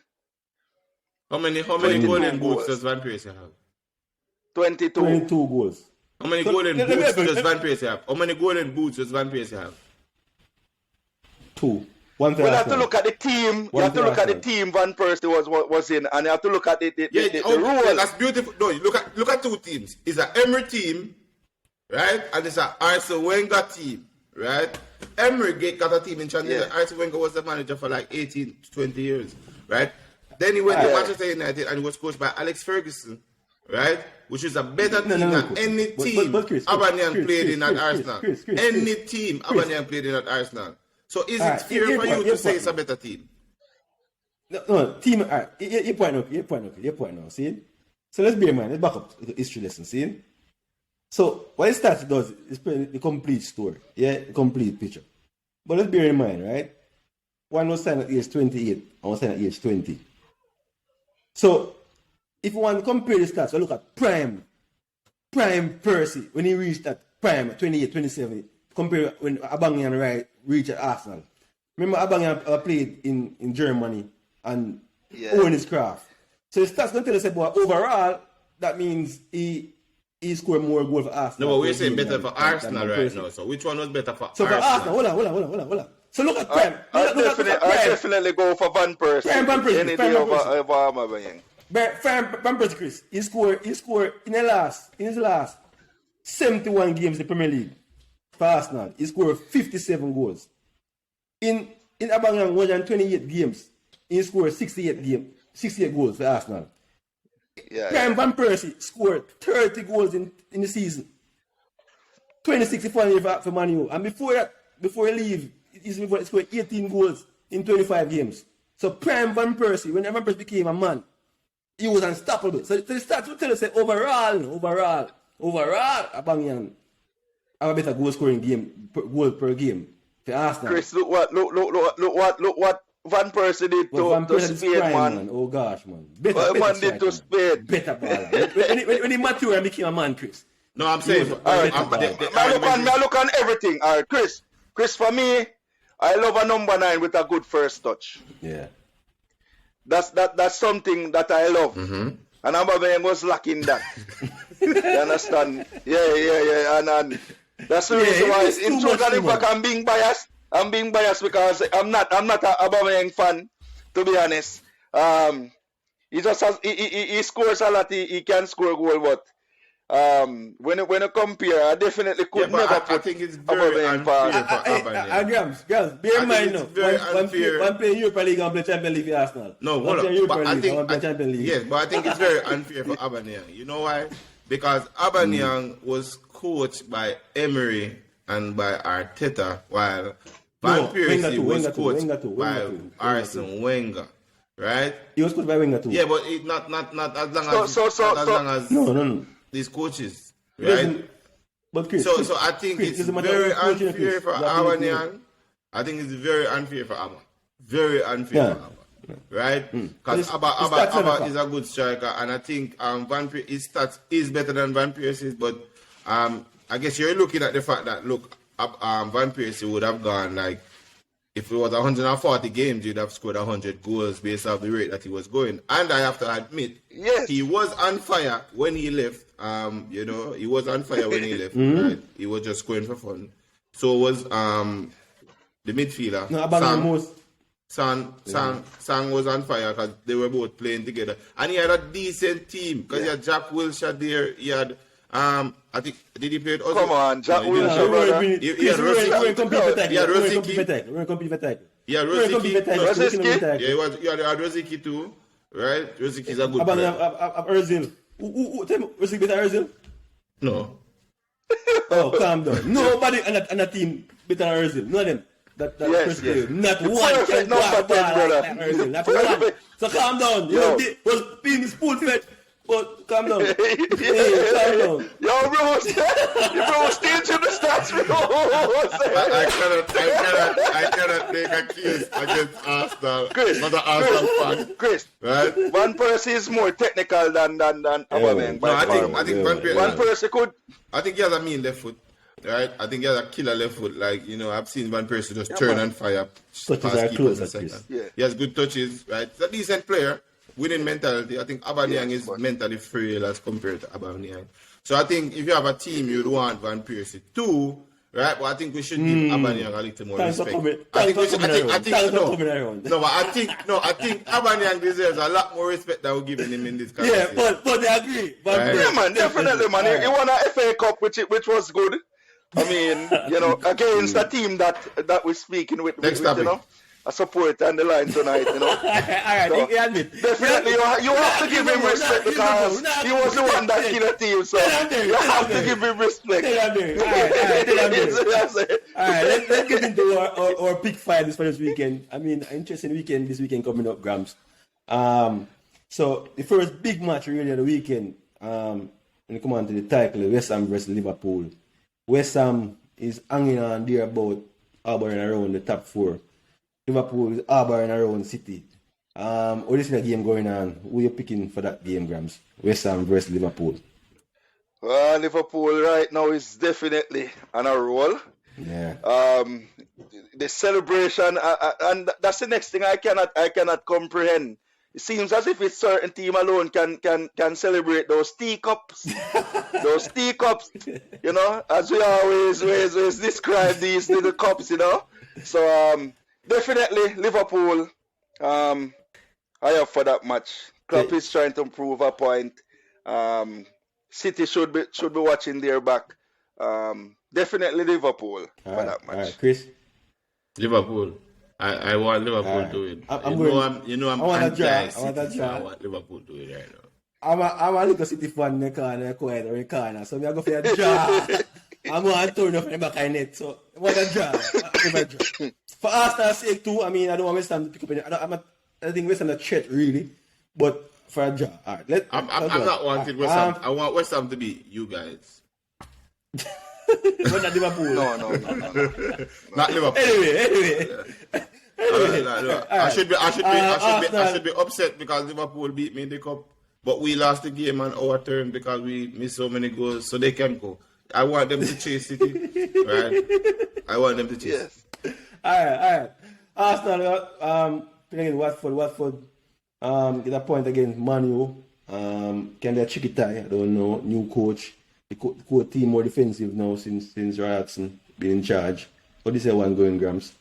How many 22 golden boots goals. does Van Persie have? 22. 22 goals. How many So, golden let me- boots does Van Persie have? How many golden boots does Van Persie have? 2. One for We have to Arsenal. look at the team. You One have to for look at the Arsenal. team Van Persie was in, and you have to look at the role. That's beautiful. No, look at two teams. It's an Emery team, right? And it's an Arsene Wenger team, right? Emery got a team in China. Yeah. Arsene Wenger was the manager for like 18 to 20 years, right? Then he went to Yeah. Manchester United and he was coached by Alex Ferguson, right? Which is a better No, team no, than no. any But- team Chris, Aubameyang played in at Chris, Arsenal. Chris, Any team Aubameyang played in at Arsenal. So is it Alright, fair your for point, you your to say point. it's a better team? No, team. Alright, your point now. See? So let's bear in mind. Let's back up the history lesson. See? So what it starts does is play the complete story. Yeah, the complete picture. But let's bear in mind, right? One was signed at age 28, and one was signed at age 20. So if you want to compare the stats, we look at prime Persie when he reached that prime 28, 27. Compare when Aubameyang reached at Arsenal. Remember Aubameyang played in Germany and owned his craft. So the stats don't tell us about overall. That means he scored more goals for Arsenal. No, but we're saying better than- for than Arsenal right Persie. now. So which one was better for So for Arsenal? Arsenal, hold on. So look at prime. I Look at prime. definitely go for Van Persie. Prime Van Persie, Any prime day Van over Persie. Aubameyang. Van Persie, Chris, he scored in his last 71 games in the Premier League for Arsenal. He scored 57 goals. In Aubameyang 128 games, he scored 68 goals for Arsenal. Yeah, Prime Van Persie scored 30 goals in the season. 26 for Man U. And before he leave, he scored 18 goals in 25 games. So Prime Van Persie, when Van Persie became a man, he was unstoppable. So the stats will tell us that overall, Aubameyang have a better goal per game for Arsenal. Chris, look what Van Persie did But Van to Persie is Spain, prime, man. Oh gosh, man. What man did to striker, Spain? better baller. when he matured and became a man, Chris. No, I'm saying. All right, I look on everything. All right, Chris, for me, I love a number 9 with a good first touch. Yeah. That's something that I love. And Aubameyang was lacking that. You understand? Yeah. And that's the reason why. it's too In truth much, and in fact, I'm being biased because I'm not a Aubameyang fan, to be honest. He just has he scores a lot. He can score a goal, but when you compare, I definitely could but never I put think it's very Aubameyang unfair past. for Aubameyang. Grams, bear in mind now. it's very unfair. One play Europa League and play Champions League for Arsenal. No, one hold play on. Europa But I League and one play think, Champions League. yes, but I think it's very unfair for Aubameyang. You know why? Because Aubameyang was coached by Emery and by Arteta, while Van Persie was coached by Arsene Wenger, right? He was coached by Wenger too. Yeah, but it not as long as No. these coaches, Listen, right? But Chris, So I think Chris, it's it's a matter very of coaching, unfair Chris. for You have to look Aubameyang. I think it's very unfair for Abba. Very unfair for Abba. Right? Because Abba is a good striker, and I think Van Persie, his stats is better than Van Persie's, but I guess you're looking at the fact that, look, Van Persie would have gone, like, if it was 140 games, you'd have scored 100 goals based off the rate that he was going. And I have to admit, Yes. he was on fire when he left. He was on fire when he left. Right? He was just going for fun. So was the midfielder. No, Aubameyang most. Sang was on fire because they were both playing together. And he had a decent team because he had Jack Wilshere there. He had I think did he play with Ozil? Come on, Jack No, he didn't. Wilshere, brother. We're compete for tackle. Yeah, We're Rosicky. compete for tackle. Yeah, We're compete for Rosicky. tackle. Rosicky? Yeah, you had Rosicky too, right? Rosicky is a good About player. Ozil. Tell me, Rosicky better Ozil? No. Oh, calm down. Nobody on a team better than Ozil. None of them. That Yes, first yes. player. Not The one perfect can go number out 10, brother. like Ozil. Not Perfect. one. So calm down. You Yo. know, was being spoon fed. But calm down. Hey, calm down. Yo, bro, still to the stats, bro. I cannot make a case against Arsenal. Chris, Not an Arsenal fan. Chris, Right? Van Persie is more technical than Aubameyang. No, I think Van Persie could. I think he has a mean left foot. Right? I think he has a killer left foot. Like, I've seen Van Persie just turn and fire. Touches past are keepers close in at second. Chris. Yeah. He has good touches, right? He's a decent player. Winning mentality. I think Aubameyang is mentally frail as compared to Aubameyang. So I think if you have a team, you'd want Van Persie too, right? But I think we should give Aubameyang a little more Thanks for respect. coming. I think around. No, but I think Aubameyang deserves a lot more respect than we're giving him in this Yeah, conversation. but they agree. But Right. Yeah, man, definitely, man. He won a FA Cup, which was good. I mean, against a team that we're speaking with, Next topic. a support on the line tonight, Alright, So, you admit. Definitely, you have to give him respect because he was the one that killed the team, so you have to give him respect. Alright, let's get into our pick five for this weekend. I mean, interesting weekend this weekend coming up, Gramps. So the first big match really of the weekend, when you come on to the title, West Ham versus Liverpool. West Ham is hanging on there about hovering around the top four. Liverpool is hovering around City. What is the game going on? Who are you picking for that game, Grams? West Ham versus Liverpool. Well, Liverpool right now is definitely on a roll. Yeah. The celebration, and that's the next thing I cannot comprehend. It seems as if a certain team alone can celebrate those teacups, as we always describe these little cups, So definitely Liverpool. I have for that match. Klopp is trying to prove a point. City should be watching their back. Definitely Liverpool for that match. All right, Chris. Liverpool. I want Liverpool to win. I'm I'm I want a draw. anti-City, I want a so draw. I want Liverpool to win right now. I'm a little City fan in the corner, quiet or in the corner. So I'm going for a draw. I'm going to turn up in the back of net. So I want a draw. For Arsenal's sake too, I mean, I don't want West Ham to pick up any. I think West Ham a threat really, but for a draw. All right, I'm not wanting West Ham. I want West Ham to be you guys. But not Liverpool. No. Not Liverpool. Anyway. I should be upset because Liverpool beat me in the cup, but we lost the game on our turn because we missed so many goals, so they can go. I want them to chase City, right? I want them to chase. Yes. All right. Arsenal, playing in Watford, get a point against Manu. Can they a tricky tie? I don't know. New coach. The core team more defensive now since Royalton been in charge. What do you say one going, Grams?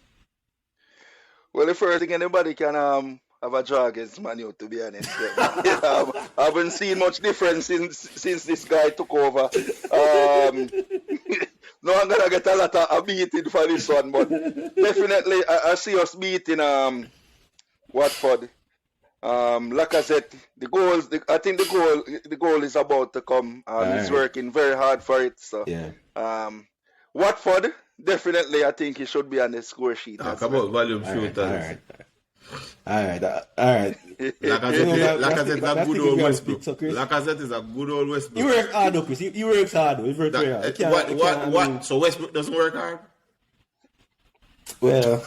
Well, the first thing anybody can have a draw against Man U, to be honest. I haven't seen much difference since this guy took over. No, I'm gonna get a lot of beating for this one, but definitely I see us beating Watford. Lacazette, I think the goal is about to come. He's working very hard for it. So yeah. Watford, definitely I think he should be on the score sheet. Talk about volume shooters. All right. Lacazette is a good old Westbrook. Lacazette is a good old Westbrook. He works hard, though, Chris. He works hard. He works very hard. What? So Westbrook doesn't work hard? Well.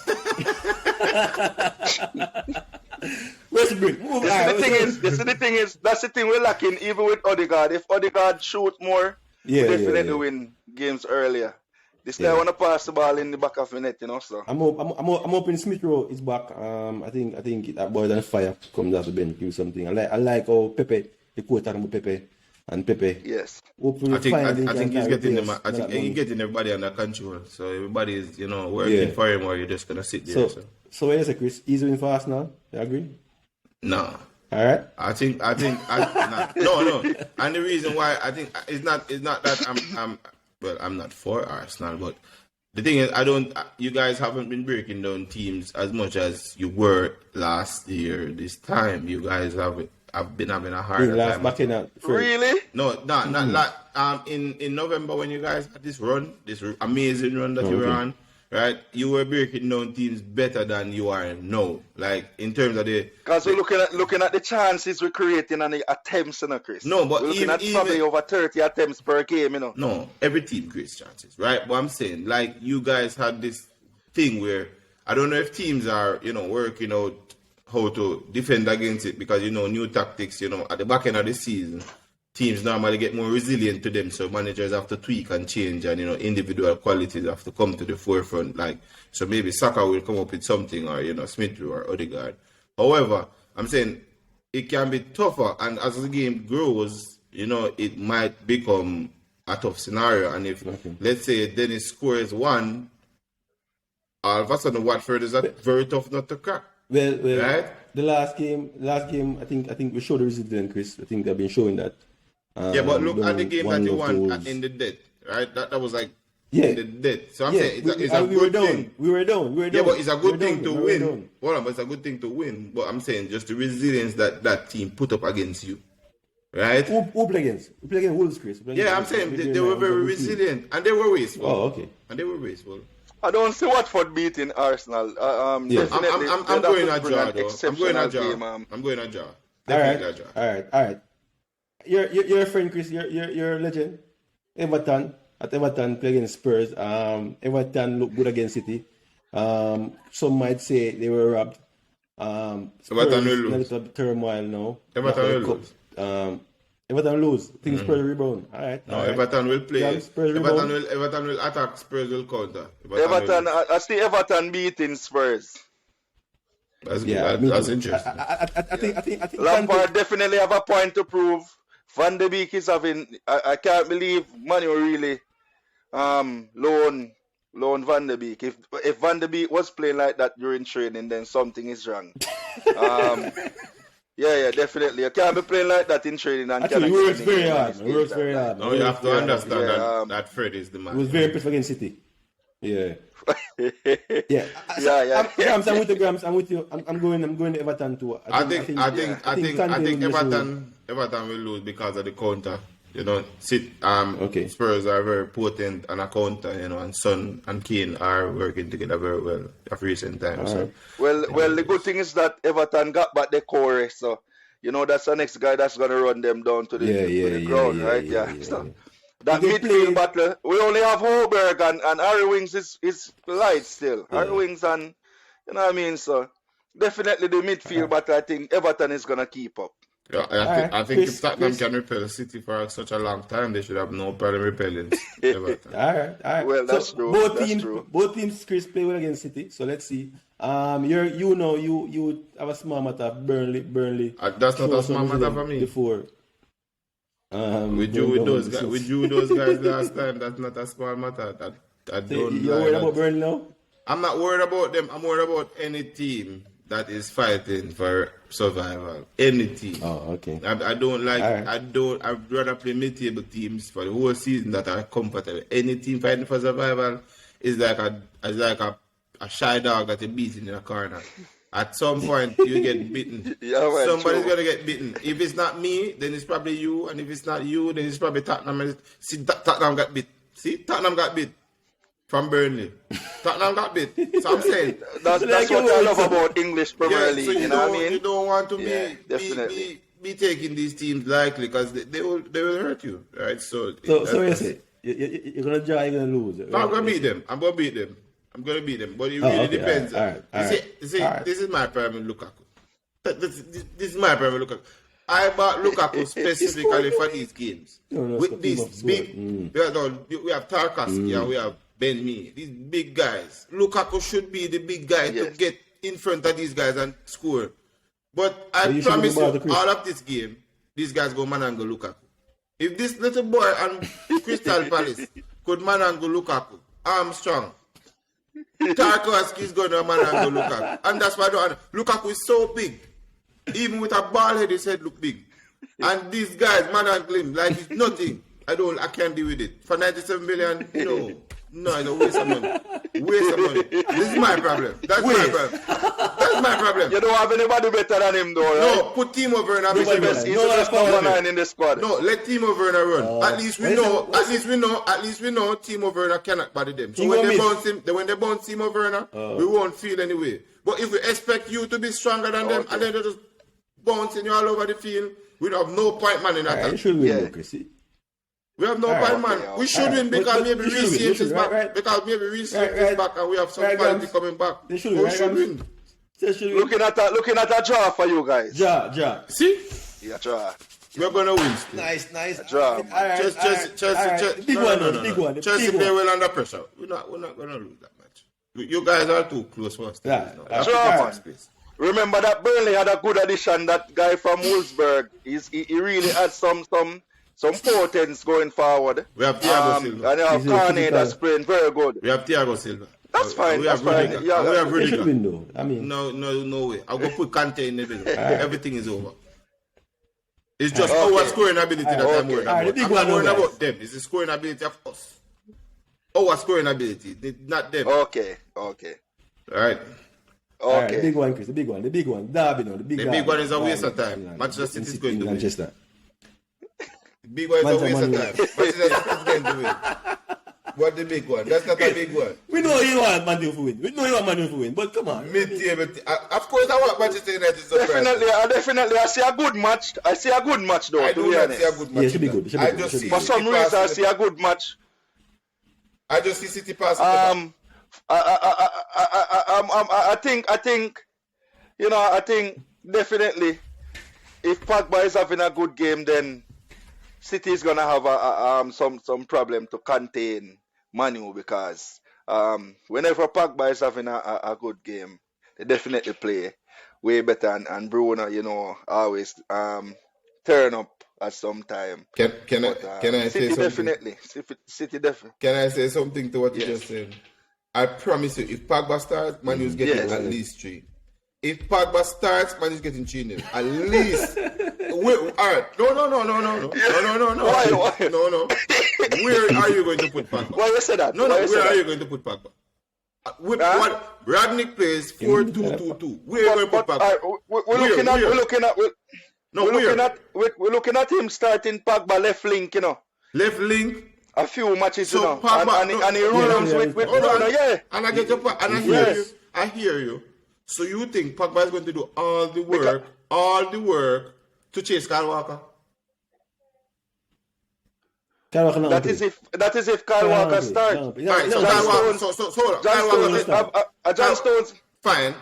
Westbrook. The thing is, that's the thing we're lacking even with Odegaard. If Odegaard shoot more, we definitely win games earlier. This guy want to pass the ball in the back of the net, so. I'm hoping Smith Rowe is back. I think that boy than fire comes out the bench, do something. I like how Pepe, the quote talking about Pepe and Pepe. Yes. I think he's getting them. I think he's getting everybody under control. So everybody is, working for him, or you're just gonna sit there. So what do you say, Chris? Easy win for Arsenal? You agree? No. All right. No. And the reason why I think it's not that I'm not for Arsenal, but the thing is, you guys haven't been breaking down teams as much as you were last year. This time, you guys have been having a harder time. Back in Really? No, not like in November when you guys had this amazing run that you were on, right? You were breaking down teams better than you are now. Like in terms of because we're looking at the chances we're creating and the attempts, Chris. No, but we're looking at probably over 30 attempts per game, No, every team creates chances, right? But I'm saying, like, you guys had this thing where I don't know if teams are, working out how to defend against it because, new tactics, at the back end of the season, teams normally get more resilient to them. So managers have to tweak and change and, individual qualities have to come to the forefront. Like, so maybe Saka will come up with something or, Smith or Odegaard. However, I'm saying it can be tougher. And as the game grows, it might become a tough scenario. And if, let's say, Dennis scores one, all of a sudden Watford is very tough not to crack. Well, right? The last game, I think we showed the resilience, Chris. I think they've been showing that. But look at the game that you won in the dead, right? That was like in the dead. So I'm saying it's a good thing. We were down. Yeah, but it's a good thing to win. But it's a good thing to win. But I'm saying just the resilience that team put up against you, right? Who play against? We play against Wolves, Chris. I'm saying they were very resilient and they were wasteful. Oh, okay. And they were wasteful. I don't see Watford beating Arsenal. Definitely, I'm going a draw, though. I'm going a draw. All right. You're a friend, Chris. You're a legend. Everton play against Spurs. Everton look good against City. Some might say they were robbed. Everton will lose. A little turmoil now. Everton will lose. Everton lose. I think Spurs rebound. All right. Everton will play. Everton will attack. Spurs will counter. I see Everton beating Spurs. That's interesting. I think Lampard definitely have a point to prove. Van de Beek is having. I can't believe Manu really loan Van de Beek. If Van de Beek was playing like that during training, then something is wrong. Yeah, definitely. You can't be playing like that in training. And actually, he works very hard. No, you have to understand that Fred is the man. He was very impressed against City. Yeah. Gramps, I'm with you, Gramps. I'm with you. I'm going to Everton too. I think Everton will lose because of the counter. Spurs are very potent on a counter, and Son and Kane are working together very well of recent times. So. Well, the good thing is that Everton got back the core, so that's the next guy that's gonna run them down to the ground, right? That midfield battle, we only have Holberg and Harry Wings is light still. Harry Wings and so definitely the midfield battle. I think Everton is gonna keep up. Yeah, I think if Tottenham can repel City for such a long time, they should have no problem repelling Everton. All right. Well, that's true. Both teams, Chris, play well against City. So let's see. You have a small matter of Burnley. That's not a small matter for me. Before. We drew those guys last time. That's not a small matter. You're worried about Burnley now? I'm not worried about them. I'm worried about any team that is fighting for survival. Any team. Oh, okay. I don't like. Right. I'd rather play mid-table teams for the whole season that are comfortable. Any team fighting for survival is like a shy dog that you're beating in a corner. At some point, you get bitten. Somebody's going to get bitten. If it's not me, then it's probably you. And if it's not you, then it's probably Tottenham. See, Tottenham got bit. Tottenham got bit from Burnley. Tottenham got bit. So I'm saying. That's what I love about English Premier League. So you know what I mean? You don't want to be taking these teams lightly because they will hurt you. Right? So you say, you're going to draw, you're going to lose. No, I'm going to beat them. I'm going to beat them, but it really depends. All right. This is my problem with Lukaku. This is my problem with Lukaku. I bought Lukaku specifically for these games. With these big, we have Tarkowski and we have Ben Mee. These big guys. Lukaku should be the big guy to get in front of these guys and score. But I promise you, all of this game, these guys go man and go Lukaku. If this little boy and Crystal Palace could man and go Lukaku, Armstrong, Tarkowski is going to man and go Lukaku. And that's why Lukaku is so big. Even with a ball head, his head look big. And these guys, man and Glim, like it's nothing. I can't deal with it. For 97 million, no, it's a waste of money. Waste of money. This is my problem. That's my problem. That's my problem. You don't have anybody better than him, though, right? No, put Timo Werner. He's the best number 9 in the squad. No, let Timo Werner run. At least we know Timo Werner cannot body them. So when they bounce Timo Werner, we won't feel anyway. But if we expect you to be stronger than them, and then they just bouncing you all over the field, we have no point man in that. We have no point man. Okay. We should win because maybe Reece James is back. Because maybe Reece James is back and we have some quality coming back. We should win. Looking at a draw for you guys. Draw. See? Yeah, draw. We're gonna win. Nice. Draw. Chelsea. Big one. Chelsea play well under pressure. We're not gonna lose that match. You guys are too close for us. Draw. Remember that Burnley had a good addition. That guy from Wolfsburg. He really had some potence going forward. We have Thiago Silva. And you have Kane that's playing very good. We have Thiago Silva. That's fine. We have Rudiger. Yeah, we have Rudiger. No way. I'll go put Kante in the middle. Everything is over. It's just our scoring ability that I'm worried about. I'm not worried about them. It's the scoring ability of us. Our scoring ability, not them. Okay. All right. Okay. The big one, Chris. The big one. Derby, no. The big one is a waste of time. Manchester City is going to win. Manchester. The big one is a waste of time. Manchester City is going to win. What the big one? That's not a big one. We know you want Man U to win. But come on. Of course, I want Manchester United to surprise. Definitely. I see a good match. Though. I do not see a good match. Yeah, it should be good. For some reason, I see a good match. I just see City passing. I think definitely if Pogba is having a good game, then City is gonna have some problem to contain Manu because whenever Pogba is having a good game, they definitely play way better and Bruno, always turn up at some time. Can I say something? City definitely. Can I say something to what you just said? I promise you, if Pogba starts, Man U's getting at least 3. If Pogba starts, Man U's getting 3-0. At least. Wait, all right. No. Why? No. Where are you going to put Pogba? Why you say that? No. Where are you going to put Pogba? What Ragnick plays 4-2-2-2. Where are you going to put Pogba? We're looking at him starting Pogba left link, Left link. A few matches, so Pogba, and he runs with Bruno, And I get your point, and I hear you. So you think Pogba is going to do all the work to chase Kyle Walker? That is if Kyle Walker starts. Right, so Kyle Walker. John Stones. Fine.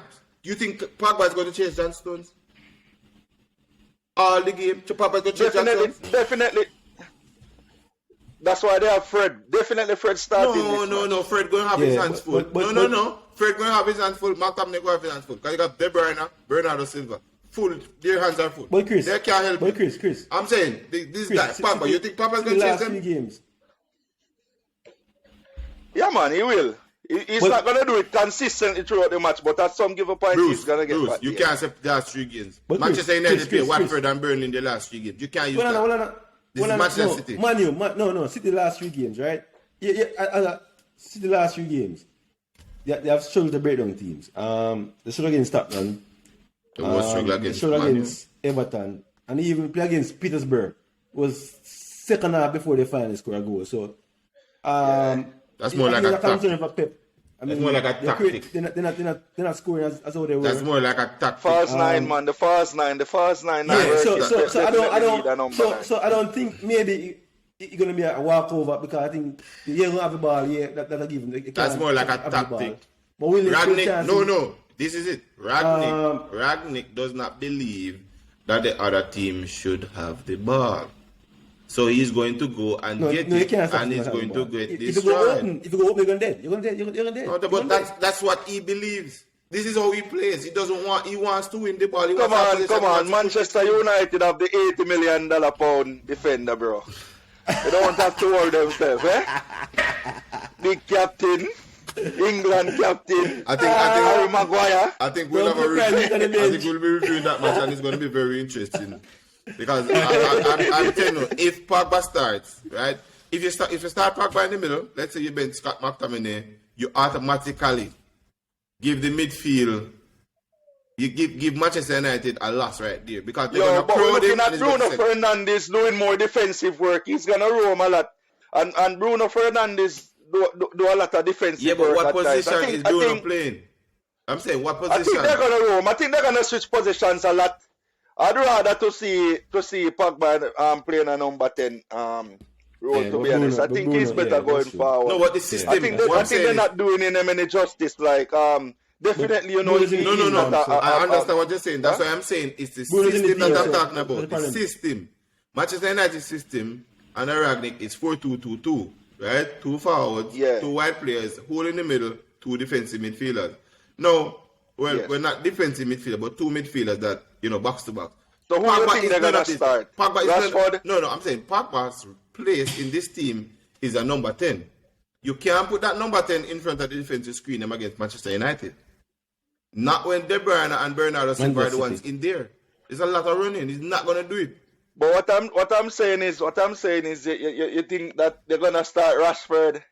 You think Pogba is going to chase John Stones? All the game, Pogba is going to chase John Stones? Definitely. That's why they have Fred. Definitely Fred starting. No. Fred going to have his hands full. No. Fred going to have his hands full. Mark Tamney going to have his hands full. Because you got De Bruyne, Bernardo Silva. Full. Their hands are full. But Chris. They can't help But Chris. I'm saying, this guy, Pogba, you think Pogba's going to chase them? Games. Yeah, man, he will. He's not going to do it consistently throughout the match, but at some given point, he's going to get back. You can't say the last 3 games. Manchester United play Watford and Burnley in the last 3 games. You can't use that. This is Manchester City. No. City last 3 games, right? Yeah. City last 3 games. They have struggled to break down teams. They struggled against Tottenham. They struggled against Everton. And even play against Petersburg. Was second half before they finally score a goal. So, that's more like a tactic. It's more like a tactic. They're not scoring as how they were. That's more like a tactic. False 9, man. The false 9. Yeah, so I don't think maybe it's gonna be a walkover because I think the yellow have the ball. Yeah, that'll give them. That's more like a tactic. But Ragnick, no. This is it. Ragnick does not believe that the other team should have the ball. So he's going to go and get it, and he's going to get destroyed. If you go open, you're going to dead. You're going to dead. But that's what he believes. This is how he plays. He doesn't want. He wants to win the ball. Come on. Manchester United have the $80 million pound defender, bro. They don't have to worry themselves, eh? Big captain. England captain. I think Harry Maguire. I think we'll have a review. I think we'll be reviewing that match, and it's going to be very interesting because I'm telling you, if Pogba starts, right? If you start Pogba in the middle, let's say you bench Scott McTominay, you automatically give the midfield. You give Manchester United a loss right there because they're going to but we're crowd him. looking at Bruno Fernandes doing more defensive work. He's going to roam a lot, and Bruno Fernandes do a lot of defensive work. Yeah, but what at position times. is Bruno playing? I'm saying what position? I think they're going to roam. I think they're going to switch positions a lot. I'd rather to see Pogba playing a number 10 role, to be honest. I think he's better going forward. No, what the system? I think they're not doing him any justice. Like definitely, you know. No. I understand what you're saying. That's why I'm saying it's the system that I'm talking about. The system. Manchester United system and Ragnick is 4-2-2-2, right? 2 forwards, 2 wide players, hole in the middle, 2 defensive midfielders. No, we're not defensive midfielders, but 2 midfielders that, box to box. So who do you think they're going to start? Rashford? No, I'm saying Pogba's place in this team is a number 10. You can't put that number 10 in front of the defensive screen against Manchester United. Not when De Bruyne and Bernardo Silva are the ones in there. There's a lot of running. He's not going to do it. But what I'm saying is you think that they're going to start Rashford?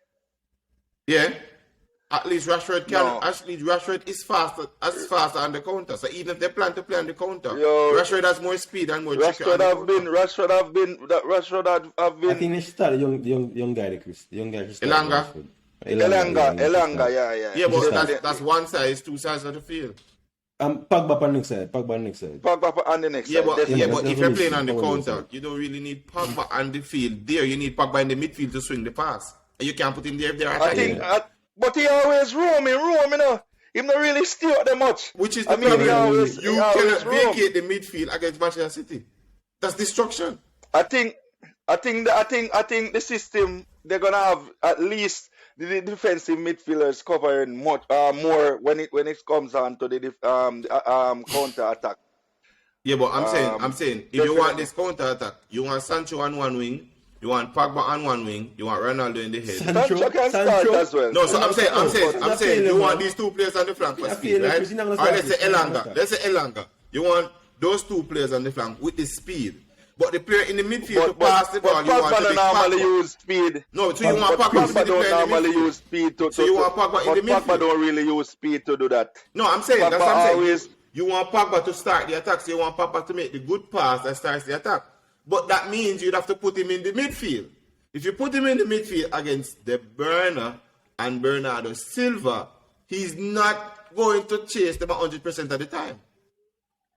Yeah. At least Rashford can. No. Actually, Rashford is faster on the counter. So even if they plan to play on the counter, Rashford has more speed and more. Rashford have been. I think they should start young guy, Chris. The young guy should start. Elanga, yeah. Yeah, but that's one size, 2 sides of the field. Pogba on the next side. Pogba on the next side. But if you're playing on the counter, side. You don't really need Pogba on the field there. You need Pogba in the midfield to swing the pass. And you can't put him there if they're attacking. But he always roam, you know. He not really steer them much. Which is the problem. You cannot vacate the midfield against Manchester City. That's destruction. I think the system, they're gonna have at least the defensive midfielders covering more when it comes on to the counter attack. Yeah, but I'm saying if you want this counter attack, you want Sancho on one wing. You want Pogba on one wing, you want Ronaldo in the head. Sancho can start as well. No, so I'm saying you want these 2 players on the flank for speed, right? Or let's say Elanga. You want those 2 players on the flank with the speed. But the player in the midfield to pass the ball, you want to normally use speed. No, so you want Pogba don't normally use speed to. So you want Pogba in the midfield. Pogba don't really use speed to do that. No, I'm saying that's what I'm saying. You want Pogba to start the attack, so you want Pogba to make the good pass that starts the attack. But that means you'd have to put him in the midfield. If you put him in the midfield against De Bruyne and Bernardo Silva, he's not going to chase them 100% of the time.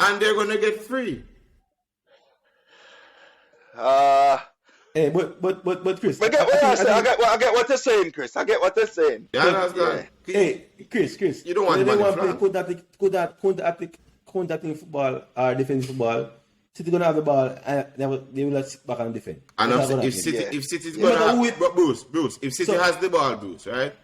And they're going to get free. Hey, but Chris. I get what you're saying, Chris. I get what you're saying. Yeah. Hey, Chris. You don't want to play counter-attacking football or defensive football. City gonna have the ball and they will sit back and defend. And if City's gonna have Bruce, if City has the ball, Bruce, right?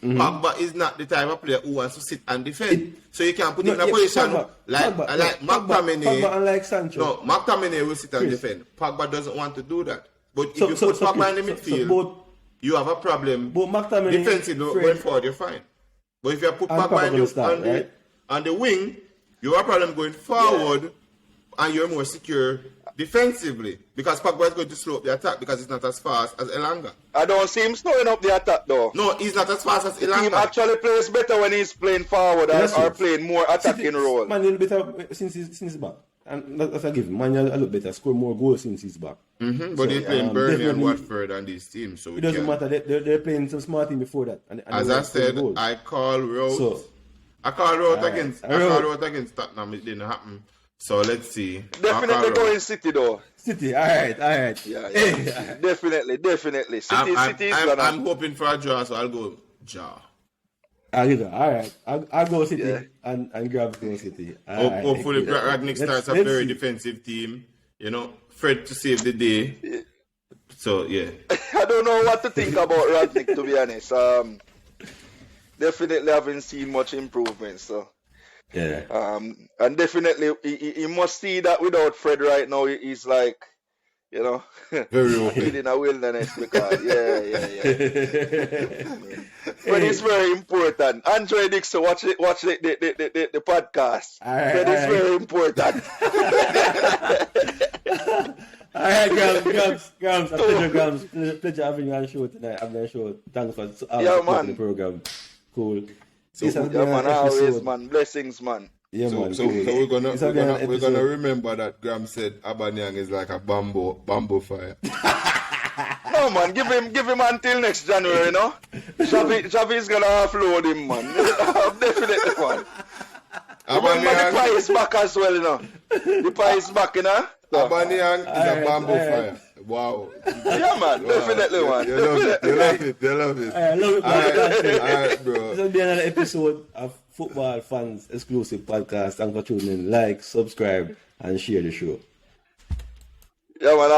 Mm-hmm. Pogba is not the type of player who wants to sit and defend. So you can put him in a position like McTominay. Pogba unlike Sancho. No, McTominay will sit and defend. Pogba doesn't want to do that. But if you put Pogba in the midfield, you have a problem. But McTominay defensively going forward, you're fine. But if you put Pogba on the wing, you have a problem going forward. And you're more secure defensively because Pogba is going to slow up the attack because he's not as fast as Elanga. I don't see him slowing up the attack though. No, he's not as fast as Elanga. The team actually plays better when he's playing forward or playing more attacking role. Man, a little better since he's back. And that's a given. Man, a little better, score more goals since he's back. Mm-hmm. But they're playing Burnley and Watford and these teams. So it doesn't matter. They're playing some smart team before that. And as I said, I call Rout. I call Rout against Tottenham. It didn't happen. So let's see. Definitely going City though. City, all right. Yeah. Definitely. City is gonna. I'm hoping for a draw, so I'll go draw. All right. I'll go City and grab go City. Hopefully, Ragnick starts a very defensive team. Fred to save the day. So yeah. I don't know what to think about Ragnick, to be honest. Definitely haven't seen much improvement. So. Yeah. And definitely he must see that without Fred right now, he's like You know, Very I open. hid in a wilderness because but it's very important. Andre Dixon, watch the podcast. But it's very important. All right, Gramps, a pleasure, Gramps. Pleasure having you on the show tonight. I'm on the show. Thanks for supporting the program. Cool. This has been man, an always, episode. man. Blessings, man. Yeah, So, man. so, cool. so we're gonna This has been an episode. remember that Graham said Abanyang is like a bamboo fire. No, man. Give him until next January, no? Javi's gonna offload him, man. Definitely, man. Remember the pie is back as well, you know. The pie is back, you know. So, Abanyang is a bamboo fire. Wow. yeah, man. Definitely, man. You love it. You love it. I love it, man. All right, bro. This will be another episode of Football Fans Exclusive Podcast. Thanks for tuning in. Like, subscribe, and share the show. Yeah, man.